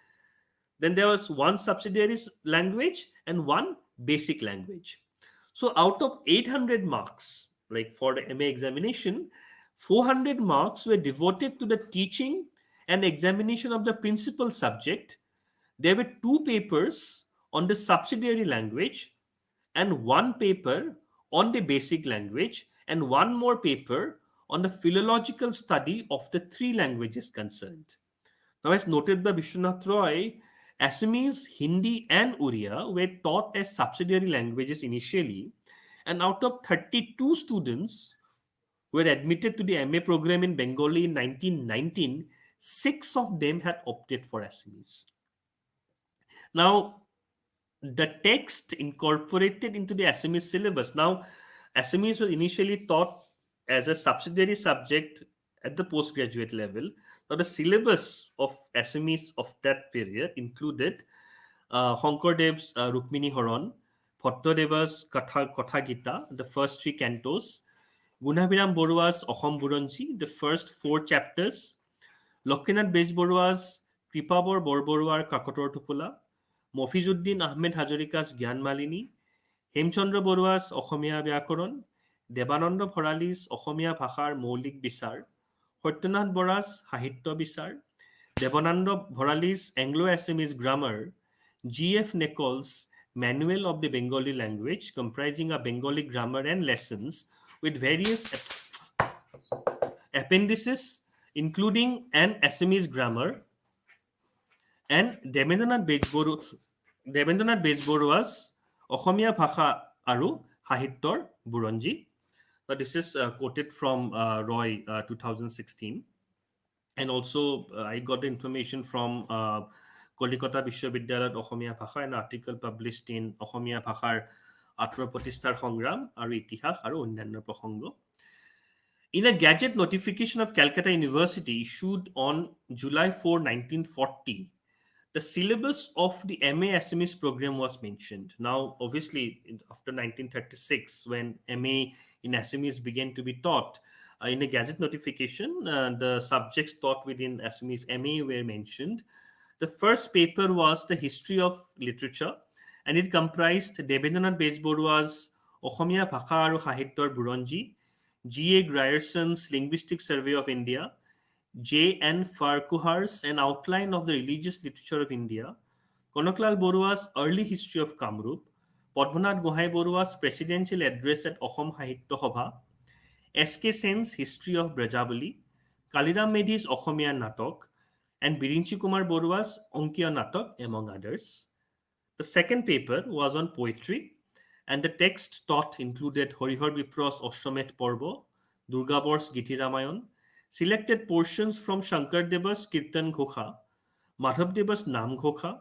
then there was one subsidiary language and one basic language. So out of 800 marks, like for the MA examination, 400 marks were devoted to the teaching and examination of the principal subject. There were two papers on the subsidiary language and one paper on the basic language and one more paper on the philological study of the three languages concerned. Now, as noted by Vishwanath Roy, Assamese, Hindi, and Oriya were taught as subsidiary languages initially, and out of 32 students who were admitted to the MA program in Bengali in 1919, 6 of them had opted for Assamese. Now, the text incorporated into the Assamese syllabus. Now, Assamese was initially taught as a subsidiary subject at the postgraduate level. Now, the syllabus of Assamese of that period included Honkordev's Rukmini Horon, Bhattodeva's Katha Gita, the first three cantos, Gunabiram Borua's Ahom Buronji, the first 4 chapters, Lokinath Bezborua's Kripabor Borboruar Kakotor Tupula, Mofizuddin Ahmed Hazarika's Gyan Malini, Hemchandra Borua's Ohomia Byakoron, Debananda Bharali's Ohomia Bhashar Maulik Bisar, Satyanath Bora's Sahitya Bisar, Debananda Bharali's Anglo-Assamese Grammar, G.F. Nichols' Manual of the Bengali Language, comprising a Bengali grammar and lessons with various appendices, including an Assamese grammar, and Debendranath Bezborua's Ohomia Bhasha Aru Sahityor Buronji. This is quoted from Roy 2016. And also, I got the information from Kolkata Vishwavidyalaya Ohomia Bhasha, an article published in Ohomia Bhashar Atmaprotisthar Hongram Aru Itihas Aru Onnyanno Prasongo. In a gazette notification of Calcutta University issued on July 4, 1940, the syllabus of the MA Assamese program was mentioned. Now, obviously, after 1936, when MA in Assamese began to be taught, in a gazette notification, the subjects taught within Assamese MA were mentioned. The first paper was The History of Literature, and it comprised Debendranath Bezborua's Ohomia Bhasha aru Sahityor Buronji, G.A. Grierson's Linguistic Survey of India, J.N. Farquhar's An Outline of the Religious Literature of India, Konoklal Borua's Early History of Kamrup, Padmanath Gohai Borua's Presidential Address at Ahom Sahitya Sabha, S.K. Sen's History of Brajabali, Kaliram Medhi's Ohomia Natok, and Birinchi Kumar Borua's Onkiya Natok, among others. The second paper was on poetry, and the text taught included Harihar Vipra's Ashwamet Parva, Durgabor's Giti Ramayan, selected portions from Shankar Deva's Kirtan Ghokha, Madhab Deva's Nam Ghokha,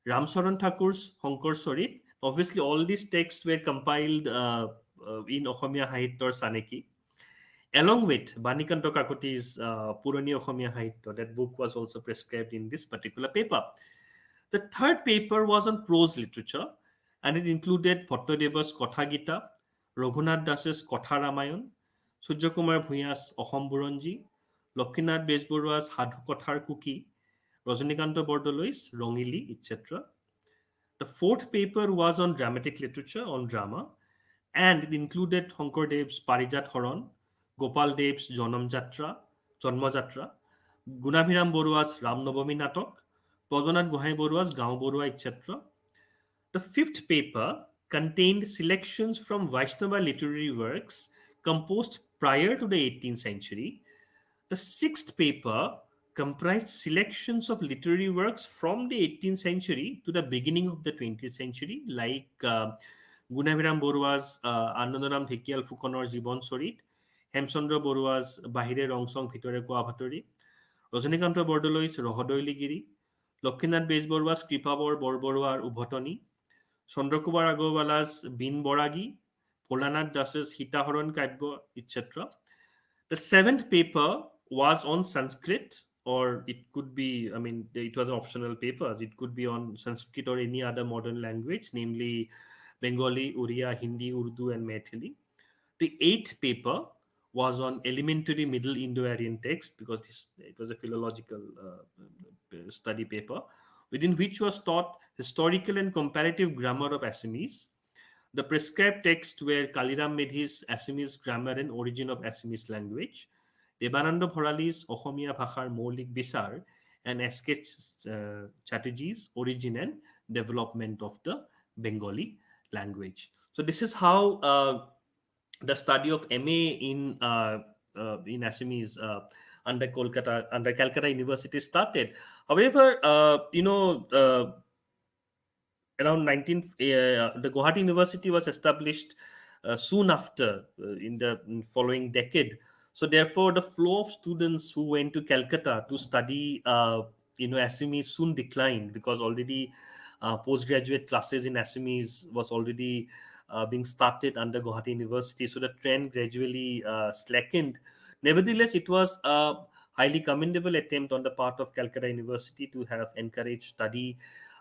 Ramsaran Thakur's Honkar Sarit. Obviously, all these texts were compiled in Ohomia Sahityor Saneki, along with Banikanta Kakuti's Purani Ohomia Sahitya. That book was also prescribed in this particular paper. The third paper was on prose literature, and it included Bhattodeva's Kotha Gita, Raghunath Das's Kotha Ramayan, Surya Kumar Bhuya's Ahom Buronji, Lokshinath Bezborua's Sadhu Kothar Kuki, Rajanikanto Bordoloi's Rongili, etc. The fourth paper was on dramatic literature, on drama, and it included Shankardev's Parijat Haran, Gopal Dev's Janma Jatra, Gunabhiram Borua's Ram Navami Natok, Padmanath Gohai Borua's Gaon Borua, etc. The fifth paper contained selections from Vaishnava literary works composed prior to the 18th century. The sixth paper comprised selections of literary works from the 18th century to the beginning of the 20th century, like Gunabhiram Borua's Anandaram Dhekial Fukonor Jibon Sorit, Hemchandra Borua's Bahire Rongsong Bhitore Koa Bhatori, Rajanikanto Bordoloi's Rohodoiligiri, Lokshinath Bezborua's Kripabor Borboruar Ubhotoni, Chandrakumar Agarwala's Bin Boragi, Bholanath Das's Hitaharan Kaibya, etc. The seventh paper was on Sanskrit, or it could be, I mean, it was an optional paper. It could be on Sanskrit or any other modern language, namely Bengali, Oriya, Hindi, Urdu, and Maithili. The eighth paper was on elementary Middle Indo-Aryan text, because it was a philological study paper, within which was taught historical and comparative grammar of Assamese. The prescribed texts were Kaliram Medhi's Assamese Grammar and Origin of Assamese Language, Debananda Bharali's Ohomia Bhashar Maulik Bisar, and S.K. Chatterjee's Origin and Development of the Bengali Language. So this is how the study of MA in Assamese under Calcutta University started. However, around the Gauhati University was established soon after, in the following decade. So therefore, the flow of students who went to Calcutta to study Assamese soon declined, because already postgraduate classes in Assamese was already being started under Gauhati University. So the trend gradually slackened. Nevertheless, it was a highly commendable attempt on the part of Calcutta University to have encouraged study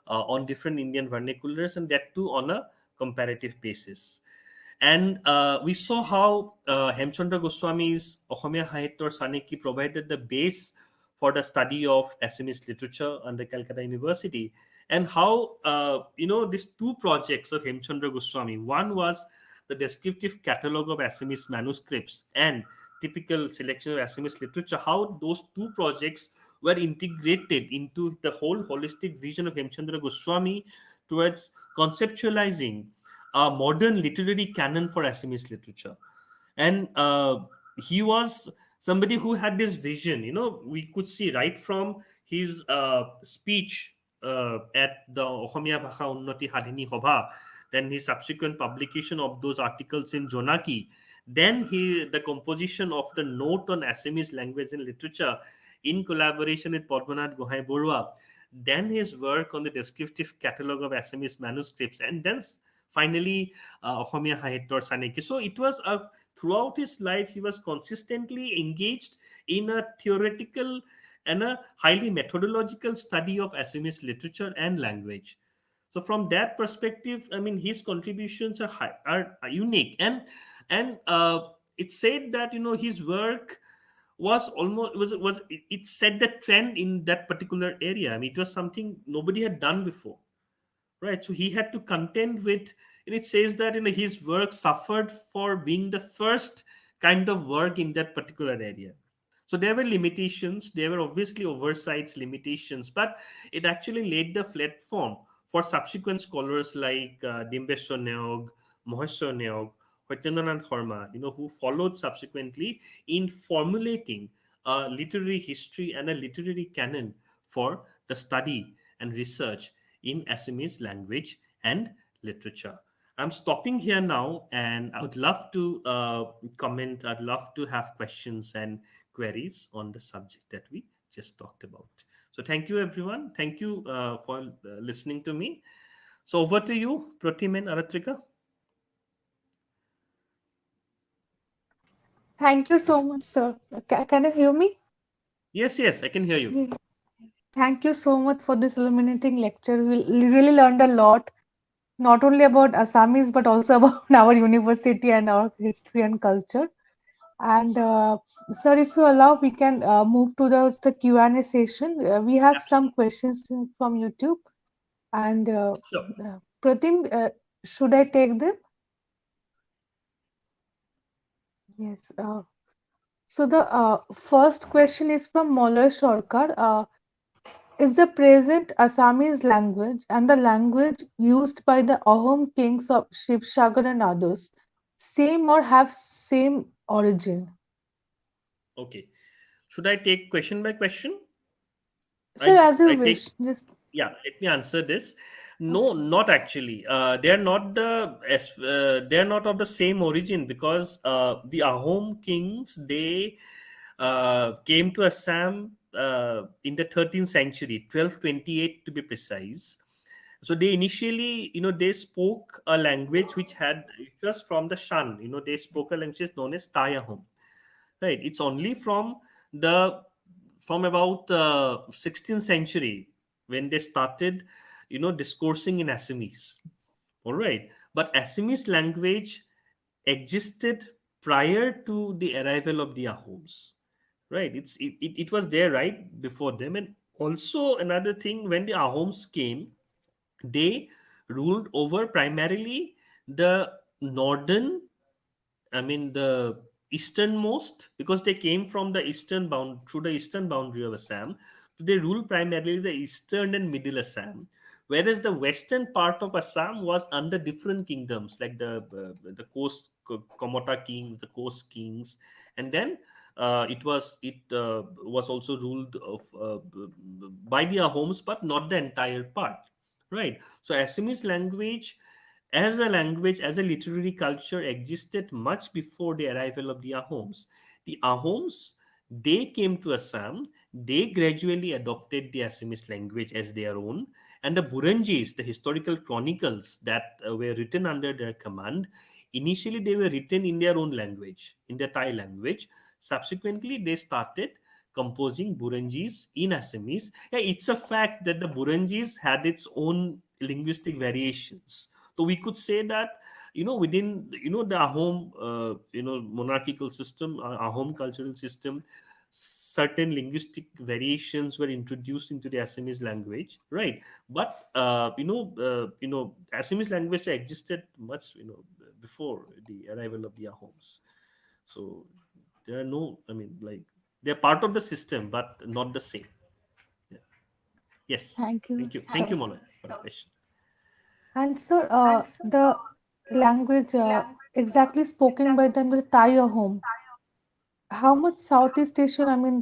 on different Indian vernaculars, and that too on a comparative basis. And we saw how Hemchandra Goswami's Ohomia Sahityor Saneki provided the base for the study of Assamese literature under Calcutta University, and how these two projects of Hemchandra Goswami, one was the descriptive catalogue of Assamese manuscripts and typical selection of Assamese literature, how those two projects were integrated into the whole holistic vision of Hemchandra Goswami towards conceptualizing a modern literary canon for Assamese literature. And he was somebody who had this vision. We could see right from his speech at the Ohomia Bhasha Unnoti Hadini Sabha, then his subsequent publication of those articles in Jonaki, then the composition of the note on Assamese language and literature in collaboration with Padmanath Gohai Borua, then his work on the descriptive catalogue of Assamese manuscripts, and then finally Ohomia Sahityor Saneki. So it was throughout his life, he was consistently engaged in a theoretical and a highly methodological study of Assamese literature and language. So from that perspective, I mean, his contributions are unique, and it's said that his work was almost was it set the trend in that particular area. I mean, it was something nobody had done before, right? So he had to contend with, and it says that his work suffered for being the first kind of work in that particular area. So there were limitations, there were obviously oversights, limitations, but it actually laid the platform for subsequent scholars like Dimbeswar Neog, Maheshwar Neog, Hoitendranath Sharma, who followed subsequently in formulating a literary history and a literary canon for the study and research in Assamese language and literature. I'm stopping here now, and I would love to comment. I'd love to have questions and queries on the subject that we just talked about. So, thank you, everyone. Thank you for listening to me. So, over to you, Pratim and Aratrika. Thank you so much, sir. Can you hear me? Yes, yes, I can hear you. Yeah. Thank you so much for this illuminating lecture. We really learned a lot, not only about Assamese, but also about our university and our history and culture. And sir, if you allow, we can move to the Q&A session. We have some Absolutely. questions from YouTube. And Sure. Pratim, should I take them? Yes. So the first question is from Mola Shorkar. Is the present Assamese language and the language used by the Ahom kings of Shivsagar and others same or have same origin? Okay. Should I take question by question? Sir, I as you I take wish. Just Yeah, let me answer this. No, okay. not actually. They're not of the same origin, because the Ahom kings, they came to Assam in the 13th century, 1228 to be precise. So they initially, they spoke a language it was from the Shan. They spoke a language known as Tai Ahom. Right. It's only the from about 16th century when they started, discoursing in Assamese. All right. But Assamese language existed prior to the arrival of the Ahoms. Right. It was there right before them. And also another thing, when the Ahoms came, they ruled over primarily the northern, I mean, the easternmost, because they came from the eastern bound through the eastern boundary of Assam. So they ruled primarily the eastern and middle Assam, whereas the western part of Assam was under different kingdoms like the coast Komota kings, the coast kings, and then it was also ruled by the Ahoms, but not the entire part. Right. So Assamese language as a literary culture existed much before the arrival of the Ahoms. The Ahoms, they came to Assam, they gradually adopted the Assamese language as their own, and the Buranjis, the historical chronicles that were written under their command, initially they were written in their own language, in the Thai language. Subsequently, they started composing Buranjis in Assamese. Yeah, it's a fact that the Buranjis had its own linguistic variations. So we could say that, within, the Ahom, monarchical system, Ahom cultural system, certain linguistic variations were introduced into the Assamese language, right? But Assamese language existed much, before the arrival of the Ahoms. So there are no, I mean, like, they're part of the system, but not the same. Yeah. Yes. Thank you, Thank you. Thank sir. you, Mona, for the question. And sir, the language exactly spoken by them is Thai home. How much Southeast Asian? I mean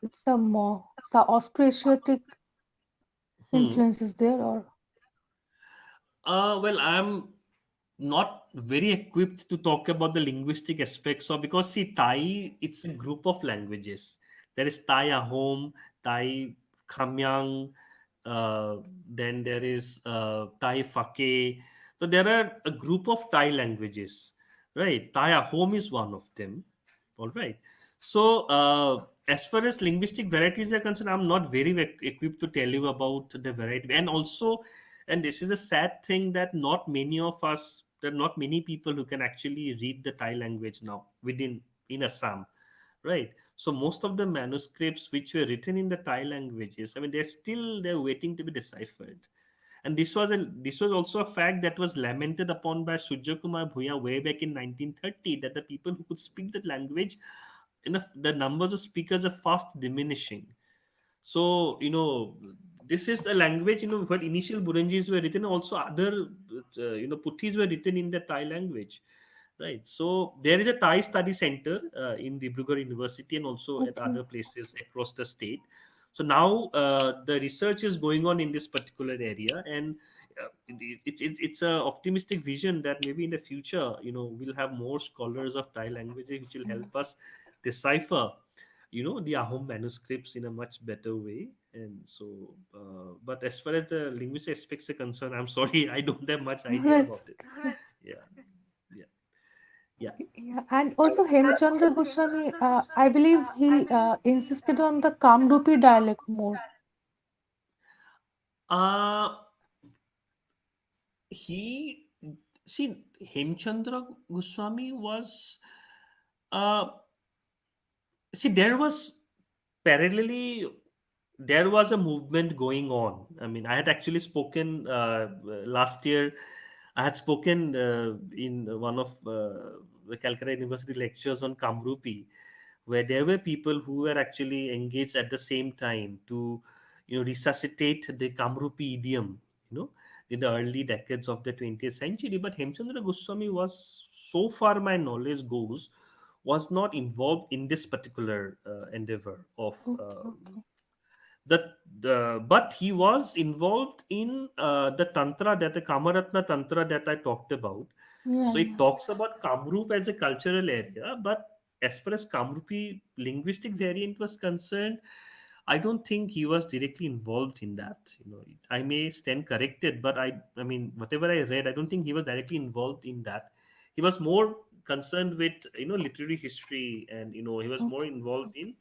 it's a more Austroasiatic Hmm. influences there, or Well, I'm not very equipped to talk about the linguistic aspects of, because see, Thai, it's a group of languages. There is Thai Ahom, Thai Khamyang, then there is Thai Phake. So there are a group of Thai languages, right? Thai Ahom is one of them. All right. So as far as linguistic varieties are concerned, I'm not very equipped to tell you about the variety. And also, and this is a sad thing, that not many of us, there are not many people who can actually read the Thai language now within in Assam, right? So most of the manuscripts which were written in the Thai languages, I mean, they're waiting to be deciphered. And this was also a fact that was lamented upon by Surya Kumar Bhuya way back in 1930, that the people who could speak that language, the numbers of speakers are fast diminishing. So, this is the language, what initial Buranjis were written, also other, Puthis were written in the Thai language, right? So, there is a Thai study center in Dibrugarh University and also at Okay. other places across the state. So, now the research is going on in this particular area, and it's a optimistic vision that maybe in the future, we'll have more scholars of Thai languages which will help us decipher the Ahom manuscripts in a much better way. And so, but as far as the linguistic aspects are concerned, I'm sorry, I don't have much idea That's about it. Yeah, yeah, yeah. yeah. And also Hemchandra Goswami, I believe he insisted on the Kamrupi dialect more. uh he see Hemchandra Goswami was uh see there was parallelly there was a movement going on. I mean, I had actually spoken last year. I had spoken in one of the Calcutta University lectures on Kamrupi, where there were people who were actually engaged at the same time to, resuscitate the Kamrupi idiom, in the early decades of the 20th century. But Hemchandra Goswami was, so far my knowledge goes, was not involved in this particular endeavor of Okay, okay. but he was involved in the tantra, that the Kamaratna tantra that I talked about. Yeah, So it yeah. talks about Kamrup as a cultural area, but as far as Kamrupi linguistic variant was concerned, I don't think he was directly involved in that. I may stand corrected, but I mean, whatever I read, I don't think he was directly involved in that. He was more concerned with literary history, and he was more Okay. involved in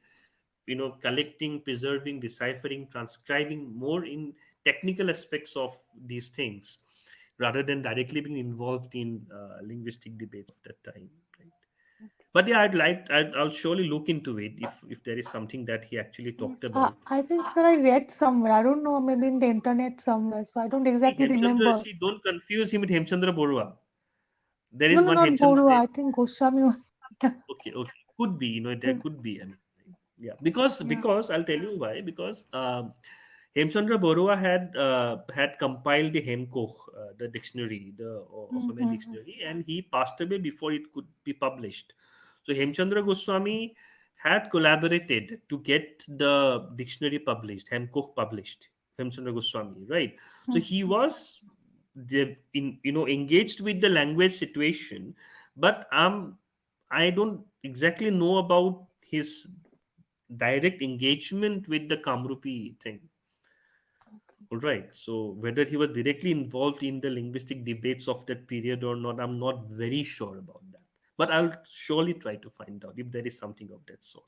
collecting, preserving, deciphering, transcribing, more in technical aspects of these things, rather than directly being involved in linguistic debates of that time, right? But yeah, I'll surely look into it if there is something that he actually Yes, talked about. I think, sir, I read somewhere. I don't know, maybe in the internet somewhere. So I don't See, exactly Hemchandra, remember. see, don't confuse him with Hemchandra Borua. There No, is no, one not Hemchandra. Borua. I think Goswami. Okay, okay, could be. There The- could be. I mean, yeah, because yeah. I'll tell you why. Because Hemchandra Borua had compiled the Hemkoch, the dictionary, the Assamese Mm-hmm. dictionary, and he passed away before it could be published. So Hemchandra Goswami had collaborated to get the dictionary published, Hemkoch published. Hemchandra Goswami, right? So he was engaged with the language situation, but I don't exactly know about his direct engagement with the Kamrupi thing. All right. So whether he was directly involved in the linguistic debates of that period or not, I'm not very sure about that. But I'll surely try to find out if there is something of that sort.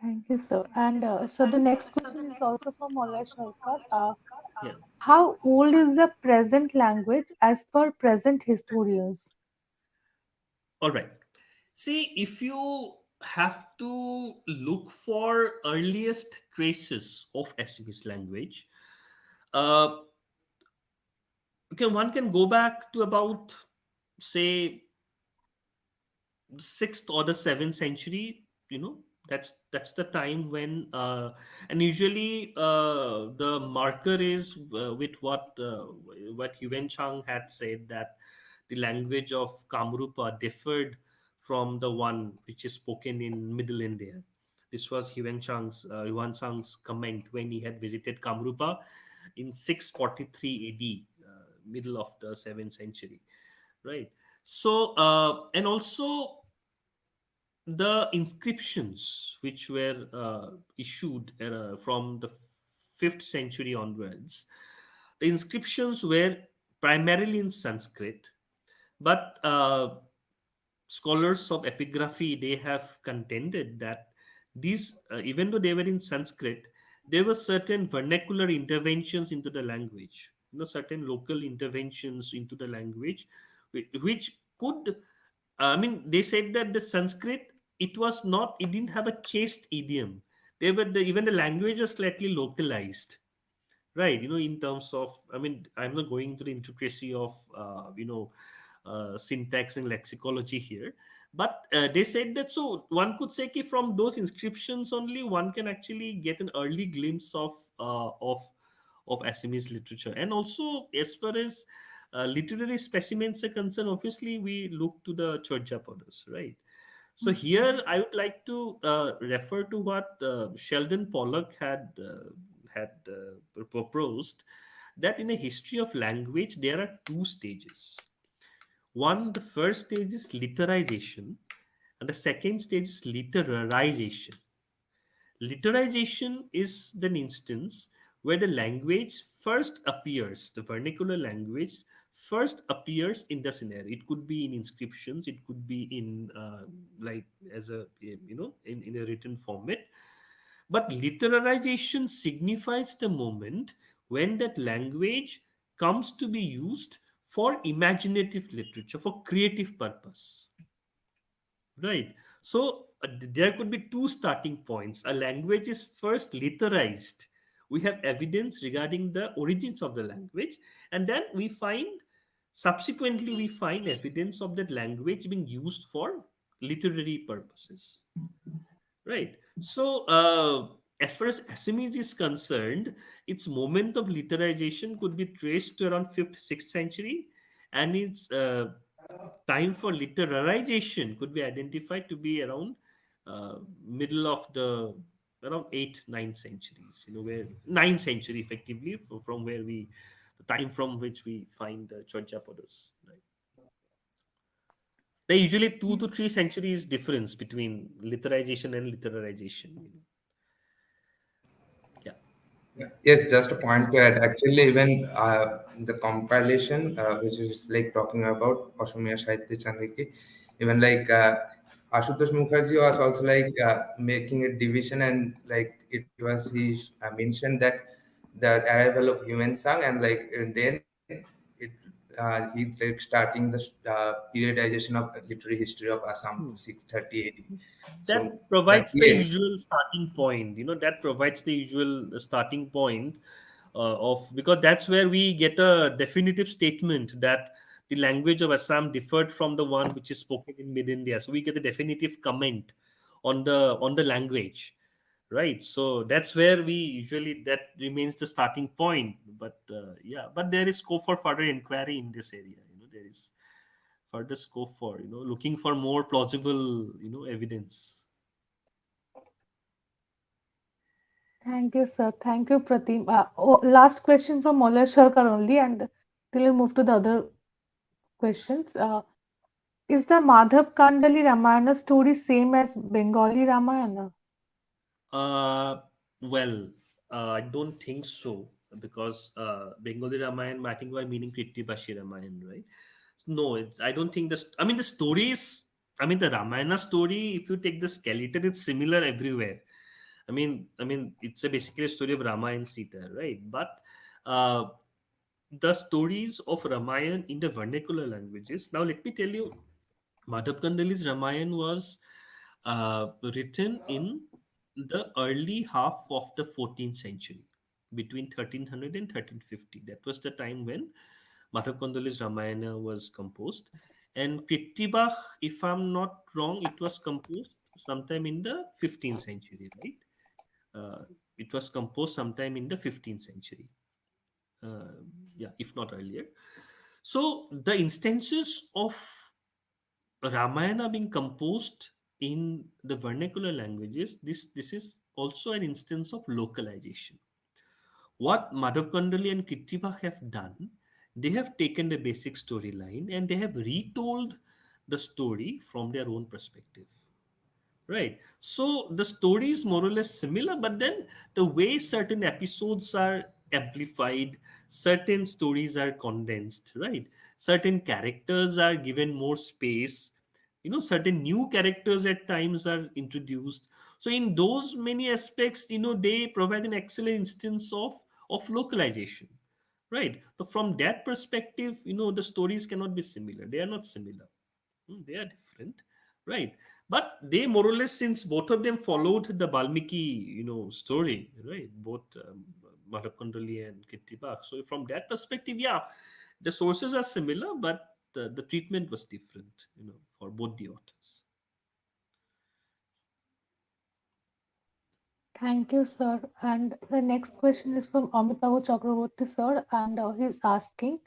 Thank you, sir. And so the next question is also from Molla Sharkar. Yeah. How old is the present language as per present historians? All right. See, if you have to look for earliest traces of Assamese language, uh, one can go back to about, say, the 6th or the 7th century. That's the time when, and usually the marker is with what Yuan Chang had said, that the language of Kamrupa differed from the one which is spoken in Middle India. This was Yuan Chang's comment when he had visited Kamrupa in 643 AD, middle of the 7th century, right? So, and also the inscriptions which were issued from the 5th century onwards, the inscriptions were primarily in Sanskrit, but scholars of epigraphy, they have contended that these, even though they were in Sanskrit, there were certain vernacular interventions into the language, certain local interventions into the language, which could, I mean, they said that the Sanskrit it was not, it didn't have a chaste idiom. They were even the language was slightly localized, right? In terms of, I mean, I'm not going into the intricacy of syntax and lexicology here, but they said that, so one could say that from those inscriptions only one can actually get an early glimpse of Assamese literature. And also, as far as literary specimens are concerned, obviously we look to the Churjapadas, right? So here I would like to refer to what Sheldon Pollock had proposed, that in a history of language there are two stages. One, the first stage is literization, and the second stage is literarization. Literization is the instance where the language first appears, the vernacular language first appears in the scenario. It could be in inscriptions, it could be in like as a in a written format. But literarization signifies the moment when that language comes to be used for imaginative literature, for creative purpose. Right. So there could be two starting points. A language is first literized. We have evidence regarding the origins of the language, and then subsequently, we find evidence of that language being used for literary purposes. Right. So, as far as Assamese is concerned, its moment of literization could be traced to around 5th, 6th century, and its time for literarization could be identified to be around middle of the around 8th, 9th centuries. Where 9th century effectively from where the time from which we find the Chorjapadas. Right. There are usually 2 to 3 centuries difference between literization and literarization. Yeah. Yes, just a point to add. Actually, even the compilation, which is like talking about Asamiya Sahitya Chandriki, even like Ashutosh Mukherjee was also like making a division, and like it was he mentioned that the arrival of human song, and like and then it he's like starting the periodization of literary history of Assam to Hmm. 630 AD. So That provides the yes. usual starting point. That provides the usual starting point of, because that's where we get a definitive statement that the language of Assam differed from the one which is spoken in mid India. So we get a definitive comment on the language, right? So that's where we usually, that remains the starting point. But yeah, but there is scope for further inquiry in this area. There is further scope for looking for more plausible evidence. Thank you, sir. Thank you, Pratim. Last question from Mola Sharkar only, and then we'll move to the other questions. Is the Madhab Khandali Ramayana story same as Bengali Ramayana? Uh, well, I don't think so, because Bengali Ramayana, I think, by meaning Krittibashi Ramayana, right? No, I don't think this. I mean, the stories. I mean, the Ramayana story. If you take the skeleton, it's similar everywhere. It's basically a story of Rama and Sita, right? But uh, the stories of Ramayana in the vernacular languages. Now, let me tell you, Madhab Kandali's Ramayana was written in the early half of the 14th century, between 1300 and 1350. That was the time when Madhab Kandali's Ramayana was composed. And Krittibach, if I'm not wrong, it was composed sometime in the 15th century, right? It was composed sometime in the 15th century. Uh, yeah, if not earlier. So the instances of Ramayana being composed in the vernacular languages, this is also an instance of localization. What Madhav Kandali and Kittibach have done, they have taken the basic storyline and they have retold the story from their own perspective. Right. So the story is more or less similar, but then the way certain episodes are amplified, certain stories are condensed, right? Certain characters are given more space. Certain new characters at times are introduced. So in those many aspects, they provide an excellent instance of localization. Right. So from that perspective, the stories cannot be similar. They are not similar. They are different, right? But they more or less, since both of them followed the Balmiki, story, right? Both Madhab and Kittibak. So from that perspective, yeah, the sources are similar, but the treatment was different, for both the authors. Thank you, sir. And the next question is from Amitav Chakraborty, sir, and he's asking,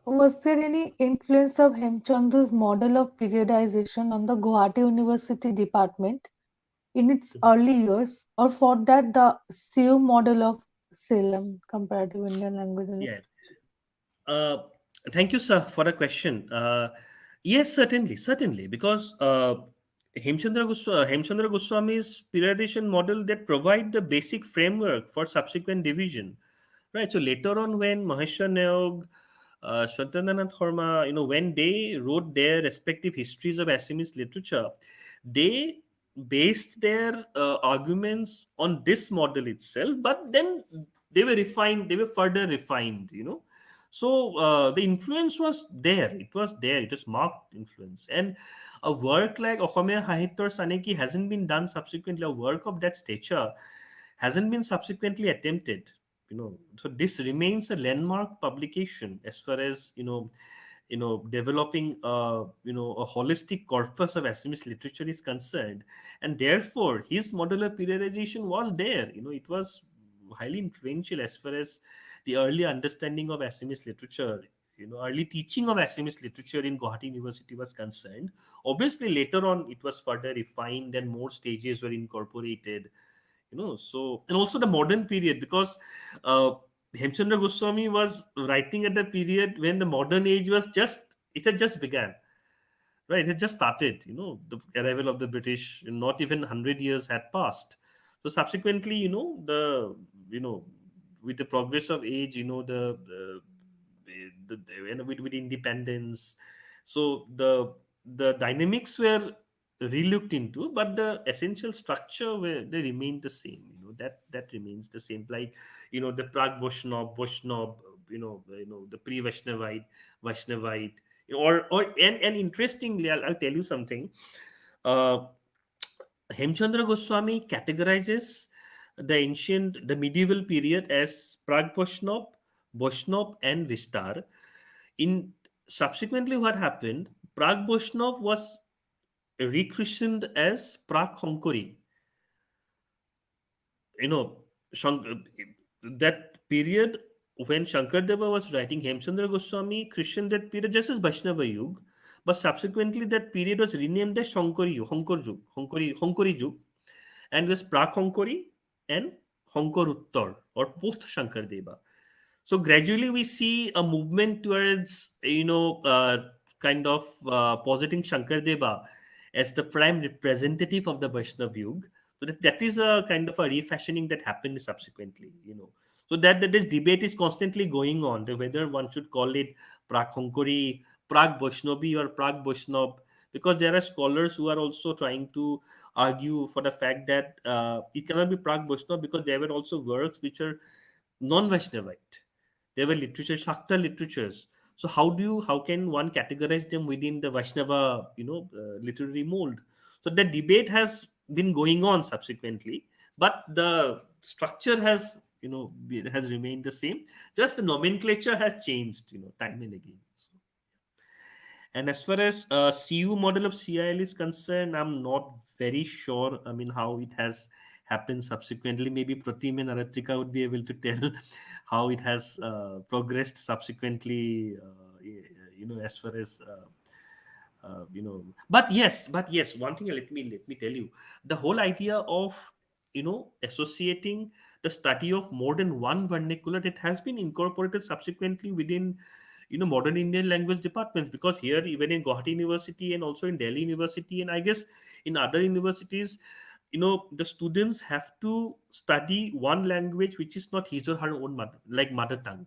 was there any influence of Hemchandra's model of periodization on the Gauhati University department in its early years, or for that the SEU model of Salem, Comparative Indian Language and Yeah. Literature? Uh, Thank you, sir, for the question. Yes, certainly, because Hemchandra Goswami's periodization model that provide the basic framework for subsequent division, right? So later on, when Maheshwar Neog, Shantananath Horma, when they wrote their respective histories of Assamese literature, they based their arguments on this model itself, but then they were further refined, so the influence was there. It was there. It was marked influence. And a work like Ohomea Sahitya Saneki hasn't been done subsequently. A work of that stature hasn't been subsequently attempted. So this remains a landmark publication as far as developing a holistic corpus of Assamese literature is concerned, and therefore his modular periodization was there. It was highly influential as far as the early understanding of Assamese literature, early teaching of Assamese literature in Gauhati University was concerned. Obviously, later on, it was further refined and more stages were incorporated. So, and also the modern period, because uh, Hemchandra Goswami was writing at the period when the modern age was just, it had just began. Right, it just started. The arrival of the British. Not even 100 years had passed. So subsequently, you know, with the progress of age, with independence, so the dynamics were relooked into, but the essential structure where they remained the same. That remains the same. Like the Prague Vaishnava, the pre-Vaishnavite, and interestingly, I'll tell you something. Uh, Hemchandra Goswami categorizes the medieval period as Prague Vaishnav, and Vistar. In subsequently, what happened? Prague Vaishnav was rechristened as Prague Honkori. You know, that period when Shankardeva was writing, Hemchandra Goswami christened that period just as Vaishnava Yug, but subsequently that period was renamed as Shankari Yug, Honkori Yug, and was Prak Honkori and Honkor Uttar or post Shankardeva. So gradually we see a movement towards kind of positing Shankardeva as the prime representative of the Vaishnav Yug. So that is a kind of a refashioning that happened subsequently. So that this debate is constantly going on, whether one should call it Prak Honkori, Prak Vaishnavi, or Prak Vaishnav, because there are scholars who are also trying to argue for the fact that it cannot be Prak Vaishnav because there were also works which are non-Vaishnavite. They were literature, Shakta literatures. So how can one categorize them within the Vaishnava, literary mold? So the debate has been going on subsequently, but the structure has remained the same. Just the nomenclature has changed, time and again. So, and as far as CU model of CIL is concerned, I'm not very sure. I mean, how it has happened subsequently. Maybe Pratim and Aratrika would be able to tell how it has progressed subsequently. As far as but yes, one thing. Let me tell you, the whole idea of associating the study of more than one vernacular, it has been incorporated subsequently within modern Indian language departments, because here, even in Gauhati University and also in Delhi University, and I guess in other universities, the students have to study one language which is not his or her own mother tongue.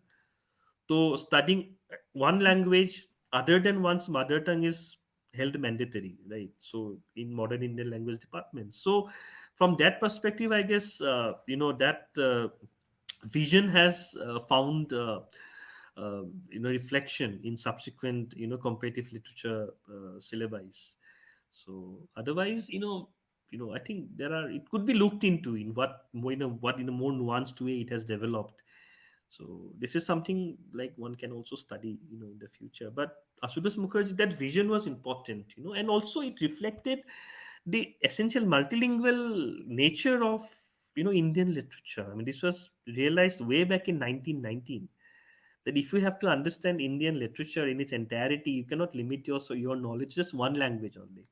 So studying one language other than one's mother tongue is held mandatory, right? So in modern Indian language departments. So from that perspective, I guess that vision has found reflection in subsequent comparative literature syllabi. So otherwise, I think there are, it could be looked into in what more, what in a more nuanced way it has developed. So this is something like one can also study, in the future. But Asutosh Mukherjee, that vision was important, and also it reflected the essential multilingual nature of, Indian literature. I mean, this was realized way back in 1919, that if you have to understand Indian literature in its entirety, you cannot limit your knowledge just one language only,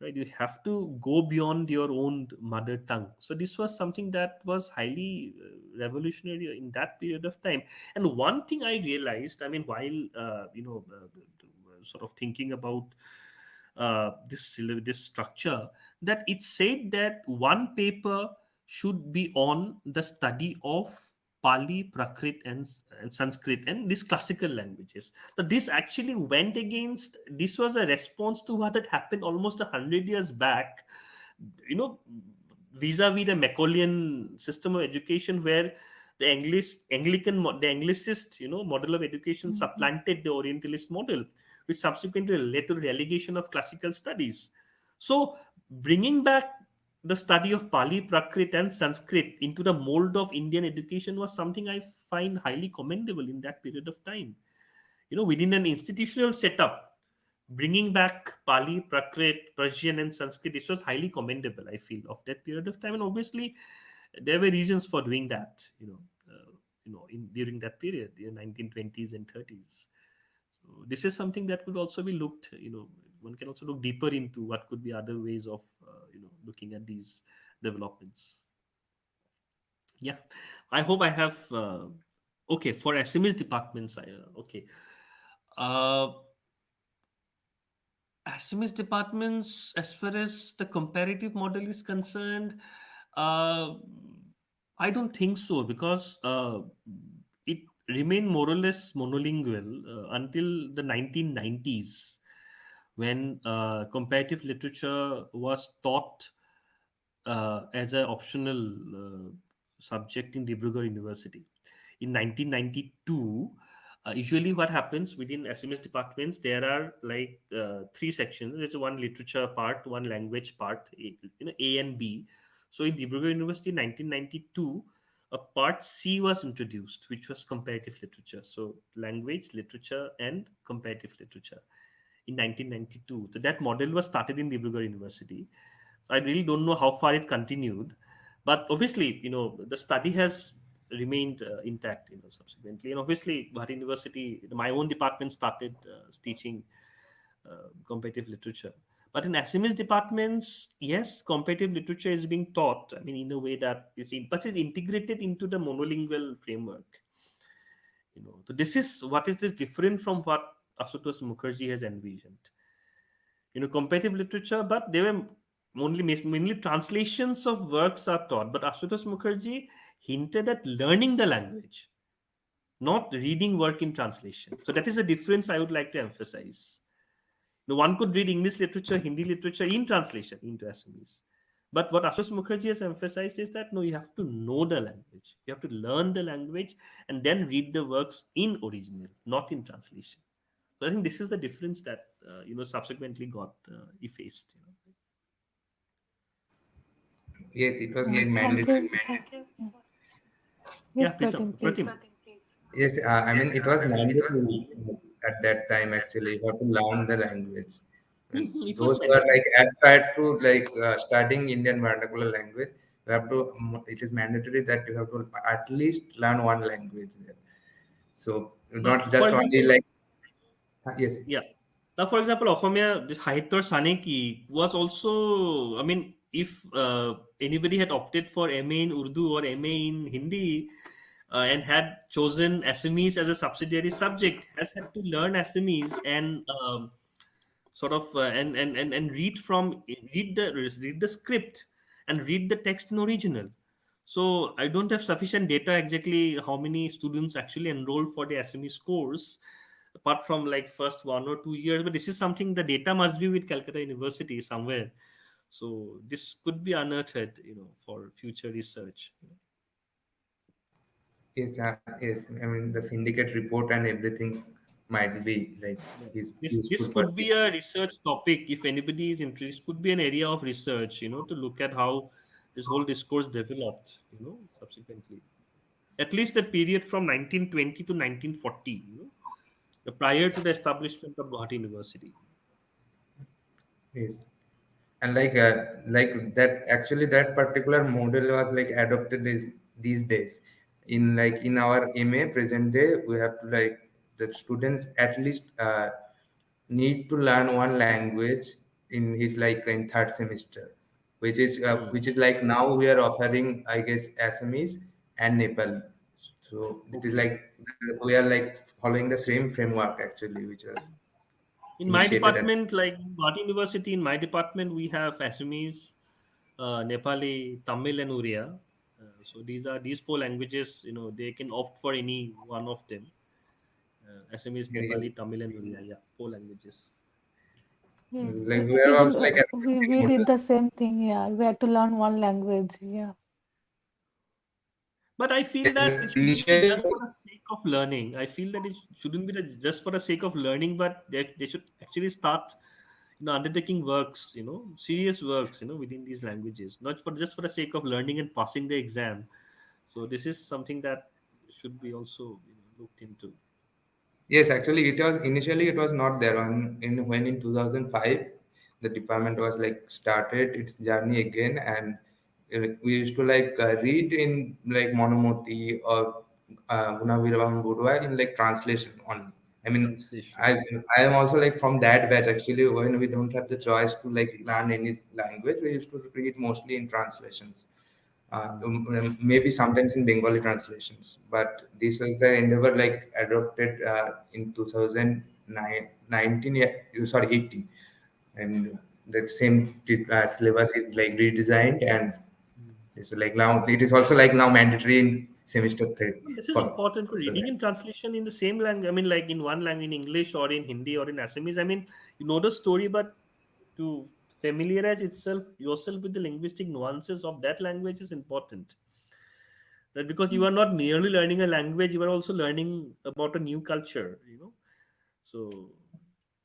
right? You have to go beyond your own mother tongue. So this was something that was highly revolutionary in that period of time. And one thing I realized, I mean, while sort of thinking about this structure, that it said that one paper should be on the study of Pali, Prakrit, and Sanskrit, and these classical languages. So this actually went against. This was a response to what had happened almost 100 years back. You know, vis-a-vis the Macaulayan system of education, where the Anglicist, model of education Mhm. supplanted the Orientalist model, which subsequently led to relegation of classical studies. So, bringing back the study of Pali, Prakrit, and Sanskrit into the mold of Indian education was something I find highly commendable in that period of time. Within an institutional setup, bringing back Pali, Prakrit, Persian, and Sanskrit, this was highly commendable, I feel, of that period of time. And obviously, there were reasons for doing that, during that period, the 1920s and 30s. So this is something that could also be looked, one can also look deeper into what could be other ways of, looking at these developments. Yeah, I hope I have. Okay, for SMEs departments, okay. Uh, Assamese departments, as far as the comparative model is concerned, uh, I don't think so, because it remained more or less monolingual until the 1990s, when comparative literature was taught as an optional subject in Dibrugarh University. In 1992, usually what happens within SMS departments, there are like three sections. There's one literature part, one language part, A and B. So in Dibrugarh University, 1992, a part C was introduced, which was comparative literature. So language, literature, and comparative literature in 1992. So that model was started in Dibrugarh University. So I really don't know how far it continued, but obviously, the study has remained intact, subsequently. And obviously, Gauhati University, my own department started teaching comparative literature. But in Assamese departments, yes, comparative literature is being taught. I mean, in a way that but it's integrated into the monolingual framework. So this is what is this different from what Asutosh Mukherjee has envisioned. Comparative literature, but they were mainly translations of works are taught. But Asutosh Mukherjee hinted at learning the language, not reading work in translation. So that is a difference I would like to emphasize. One could read English literature, Hindi literature in translation into Assamese. But what Asutosh Mukherjee has emphasized is that no, you have to know the language. You have to learn the language and then read the works in original, not in translation. So I think this is the difference that subsequently got effaced. Yes, it was like Thank mandatory. you. Yeah, Yes, Pratim, please. Pratim. Yes, I mean it was mandatory at that time. Actually, you have to learn the language. And Mhm, it was those who are mandatory. like aspired to like studying Indian vernacular language, you have to. It is mandatory that you have to at least learn one language there. So Now, not for just only example, like yes. yeah. Now, for example, Ofamia, this Sahitya Saneki was also, I mean, if anybody had opted for MA in Urdu or MA in Hindi and had chosen Assamese as a subsidiary subject, has had to learn Assamese and sort of and read the script and read the text in original. So I don't have sufficient data exactly how many students actually enrolled for the Assamese course, apart from like first 1 or 2 years. But this is something the data must be with Calcutta University somewhere. So this could be unearthed, for future research. Yes, yes. I mean the syndicate report and everything. might be like Yeah. is This useful for could be this. a research topic if anybody is interested. Could be an area of research, to look at how this whole discourse developed, subsequently. At least the period from 1920 to 1940, prior to the establishment of Gauhati University. Yes. And like that actually that particular model was like adopted these days in like in our MA present day we have to like the students at least need to learn one language in his like in third semester, Hmm. which is like now we are offering I guess Assamese and Nepali. So it is Okay. like we are like following the same framework actually, which was In my initiated at. department, like Gauhati University, in my department, we have Assamese, Nepali, Tamil, and Oriya. So these four languages. They can opt for any one of them. Assamese, Nepali, Yes. Tamil, and Oriya. Yeah, four languages. Yes, Like we are even also like we adopting did the same thing. Yeah, we had to learn one language. Yeah. But I feel that it shouldn't be initially. just for the sake of learning. I feel that it shouldn't be just for the sake of learning, but they should actually start, undertaking works, serious works, within these languages, not for just for the sake of learning and passing the exam. So this is something that should be also, looked into. Yes, actually, it was initially it was not there on in when in 2005 the department was like started its journey again, and we used to like read in like Monomoti or Gunaviram Budwa in like translation only. I mean, Translation. I I am also like from that batch actually. When we don't have the choice to like learn any language, we used to read mostly in translations. Hmm. Maybe sometimes in Bengali translations. But this was the endeavor like adopted in 2009, 19, yeah, sorry, 18. And that same syllabus is like redesigned and it's like now it is also like now mandatory in semester third Well, this is for important for so reading that. and translation in the same language. I mean, like in one language, in English or in Hindi or in Assamese. I mean, you know the story, but to familiarize yourself with the linguistic nuances of that language is important. Right? Because you are not merely learning a language, you are also learning about a new culture. So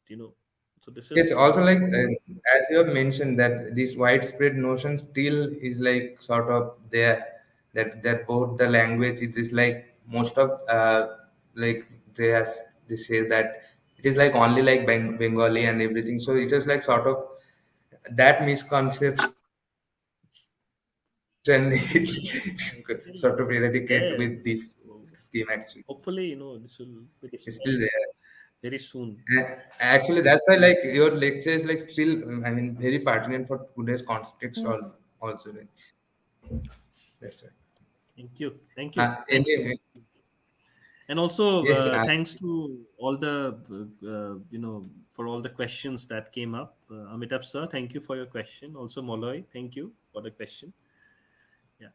you know, so this Yes, is also like as you have mentioned that this widespread notion still is like sort of there that both the language it is like most of like they say that it is like only like Bengali and everything. So it is like sort of that misconception still, it sort of it's eradicate there. with this So scheme actually. hopefully, this will be It's dispelled still there. very soon. Actually, that's why like your lecture is like still, I mean, very pertinent for today's context Yes. also. Like, that's why. Thank you. Thank you. Thanks to Anyway, both. And also, yes, thanks to all the, for all the questions that came up. Amitabh sir, thank you for your question. Also, Molloy, thank you for the question. Yeah.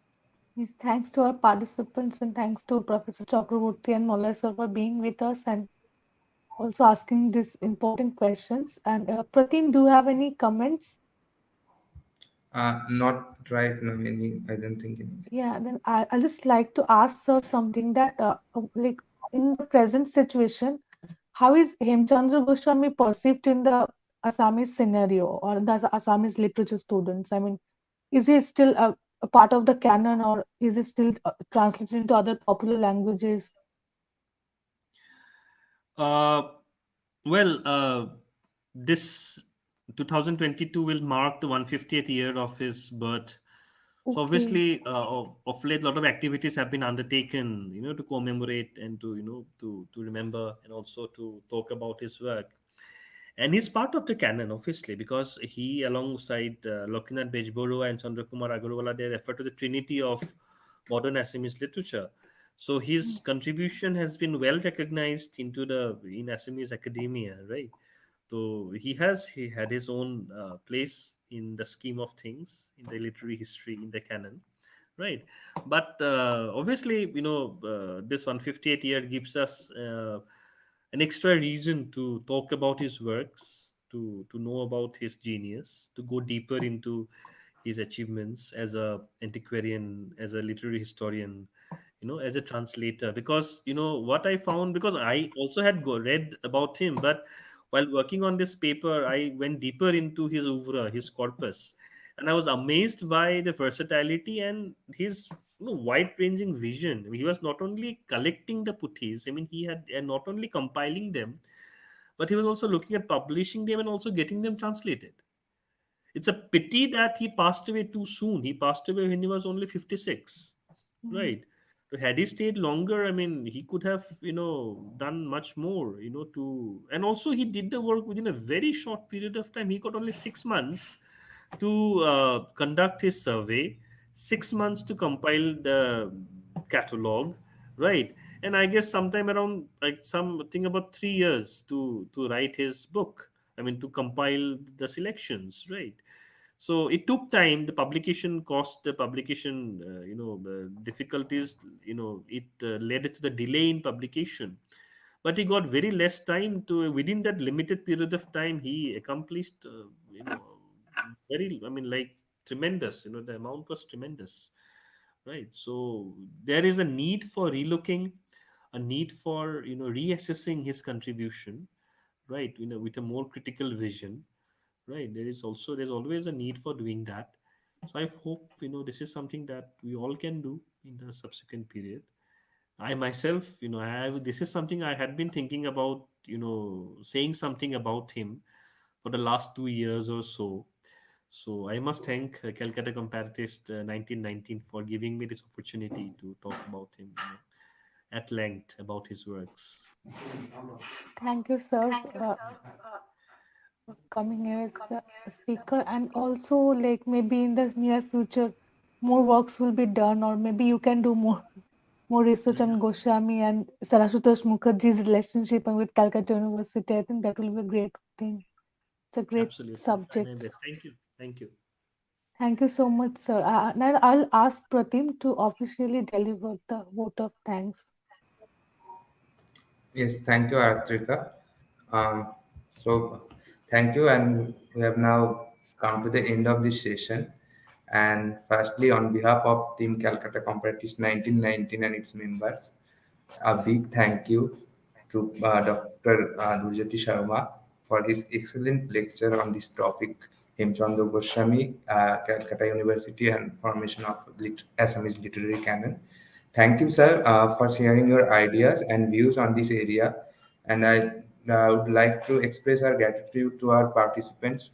Yes, thanks to our participants and thanks to Professor Chakraborty and Moller sir for being with us and also asking these important questions. And Pratim, do you have any comments? not right now. Any, I don't think any. Yeah, then I just like to ask sir something that like in the present situation, how is Hemchandra Goswami perceived in the Assamese scenario or the Assamese literature students? I mean, is he still a part of the canon or is he still translated into other popular languages? Uh, well, this 2022 will mark the 150th year of his birth. So Okay. obviously, of late, a lot of activities have been undertaken, to commemorate and to, to remember and also to talk about his work. And he's part of the canon, obviously, because he, alongside Lokinath Bejborua and Chandrakumar Agarwala, they refer to the trinity of modern Assamese literature. So his contribution has been well recognized in Assamese academia, right? So he had his own place in the scheme of things in the literary history in the canon, right? But obviously, this 158th year gives us an extra reason to talk about his works, to know about his genius, to go deeper into his achievements as a antiquarian, as a literary historian, as a translator. Because what I found, because I also had read about him, but while working on this paper, I went deeper into his oeuvre, his corpus, and I was amazed by the versatility and his wide-ranging vision. I mean, he was not only collecting the puthis, I mean, he had and not only compiling them, but he was also looking at publishing them and also getting them translated. It's a pity that he passed away too soon. He passed away when he was only 56. Mhm. Right. So had he stayed longer, I mean, he could have, done much more, and also he did the work within a very short period of time. He got only 6 months to conduct his survey, 6 months to compile the catalog, right? And I guess sometime around like something about 3 years to write his book. I mean, to compile the selections, right? So it took time. The publication cost, the publication the difficulties, it led to the delay in publication. But he got very less time to, within that limited period of time, he accomplished very, I mean, like, tremendous. The amount was tremendous, right? So there is a need for relooking, a need for reassessing his contribution, right? With a more critical vision, right? There's always a need for doing that. So I hope this is something that we all can do in the subsequent period. I myself, this is something I had been thinking about, saying something about him for the last 2 years or so. So I must thank Calcutta Comparatist 1919 for giving me this opportunity to talk about him, at length about his works. Thank you, sir, for coming here as a speaker. And also, like maybe in the near future, more works will be done, or maybe you can do more research Yeah, on Goswami and Saraswatosh Mukherjee's relationship with Calcutta University. I think that will be a great thing. It's a great absolutely. I'll try my subject. best. Thank you. Thank you. Thank you so much, sir. Now I'll ask Pratim to officially deliver the vote of thanks. Yes, thank you, Artrika. So, thank you, and we have now come to the end of this session. And firstly, on behalf of Team Calcutta Comparatists 1919 and its members, a big thank you to Dr. Dhurjjati Sharma for his excellent lecture on this topic, Hemchandra Goswami, Calcutta University, and formation of Assamese literary canon. Thank you, sir, for sharing your ideas and views on this area. And I would like to express our gratitude to our participants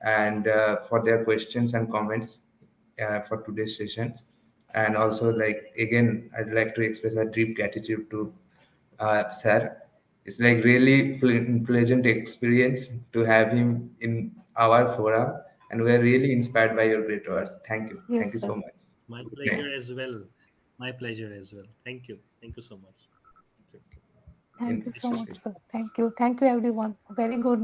and for their questions and comments for today's session. And also, like again, I'd like to express a deep gratitude to sir. It's like really pleasant experience to have him in our forum, and we are really inspired by your great words. Thank Yes, you so sir. much. My Good night. pleasure as well. My pleasure as well. Thank you. Thank you so much. Thank you. Thank you In so much, this sir. Thank you. Thank you, everyone. Very good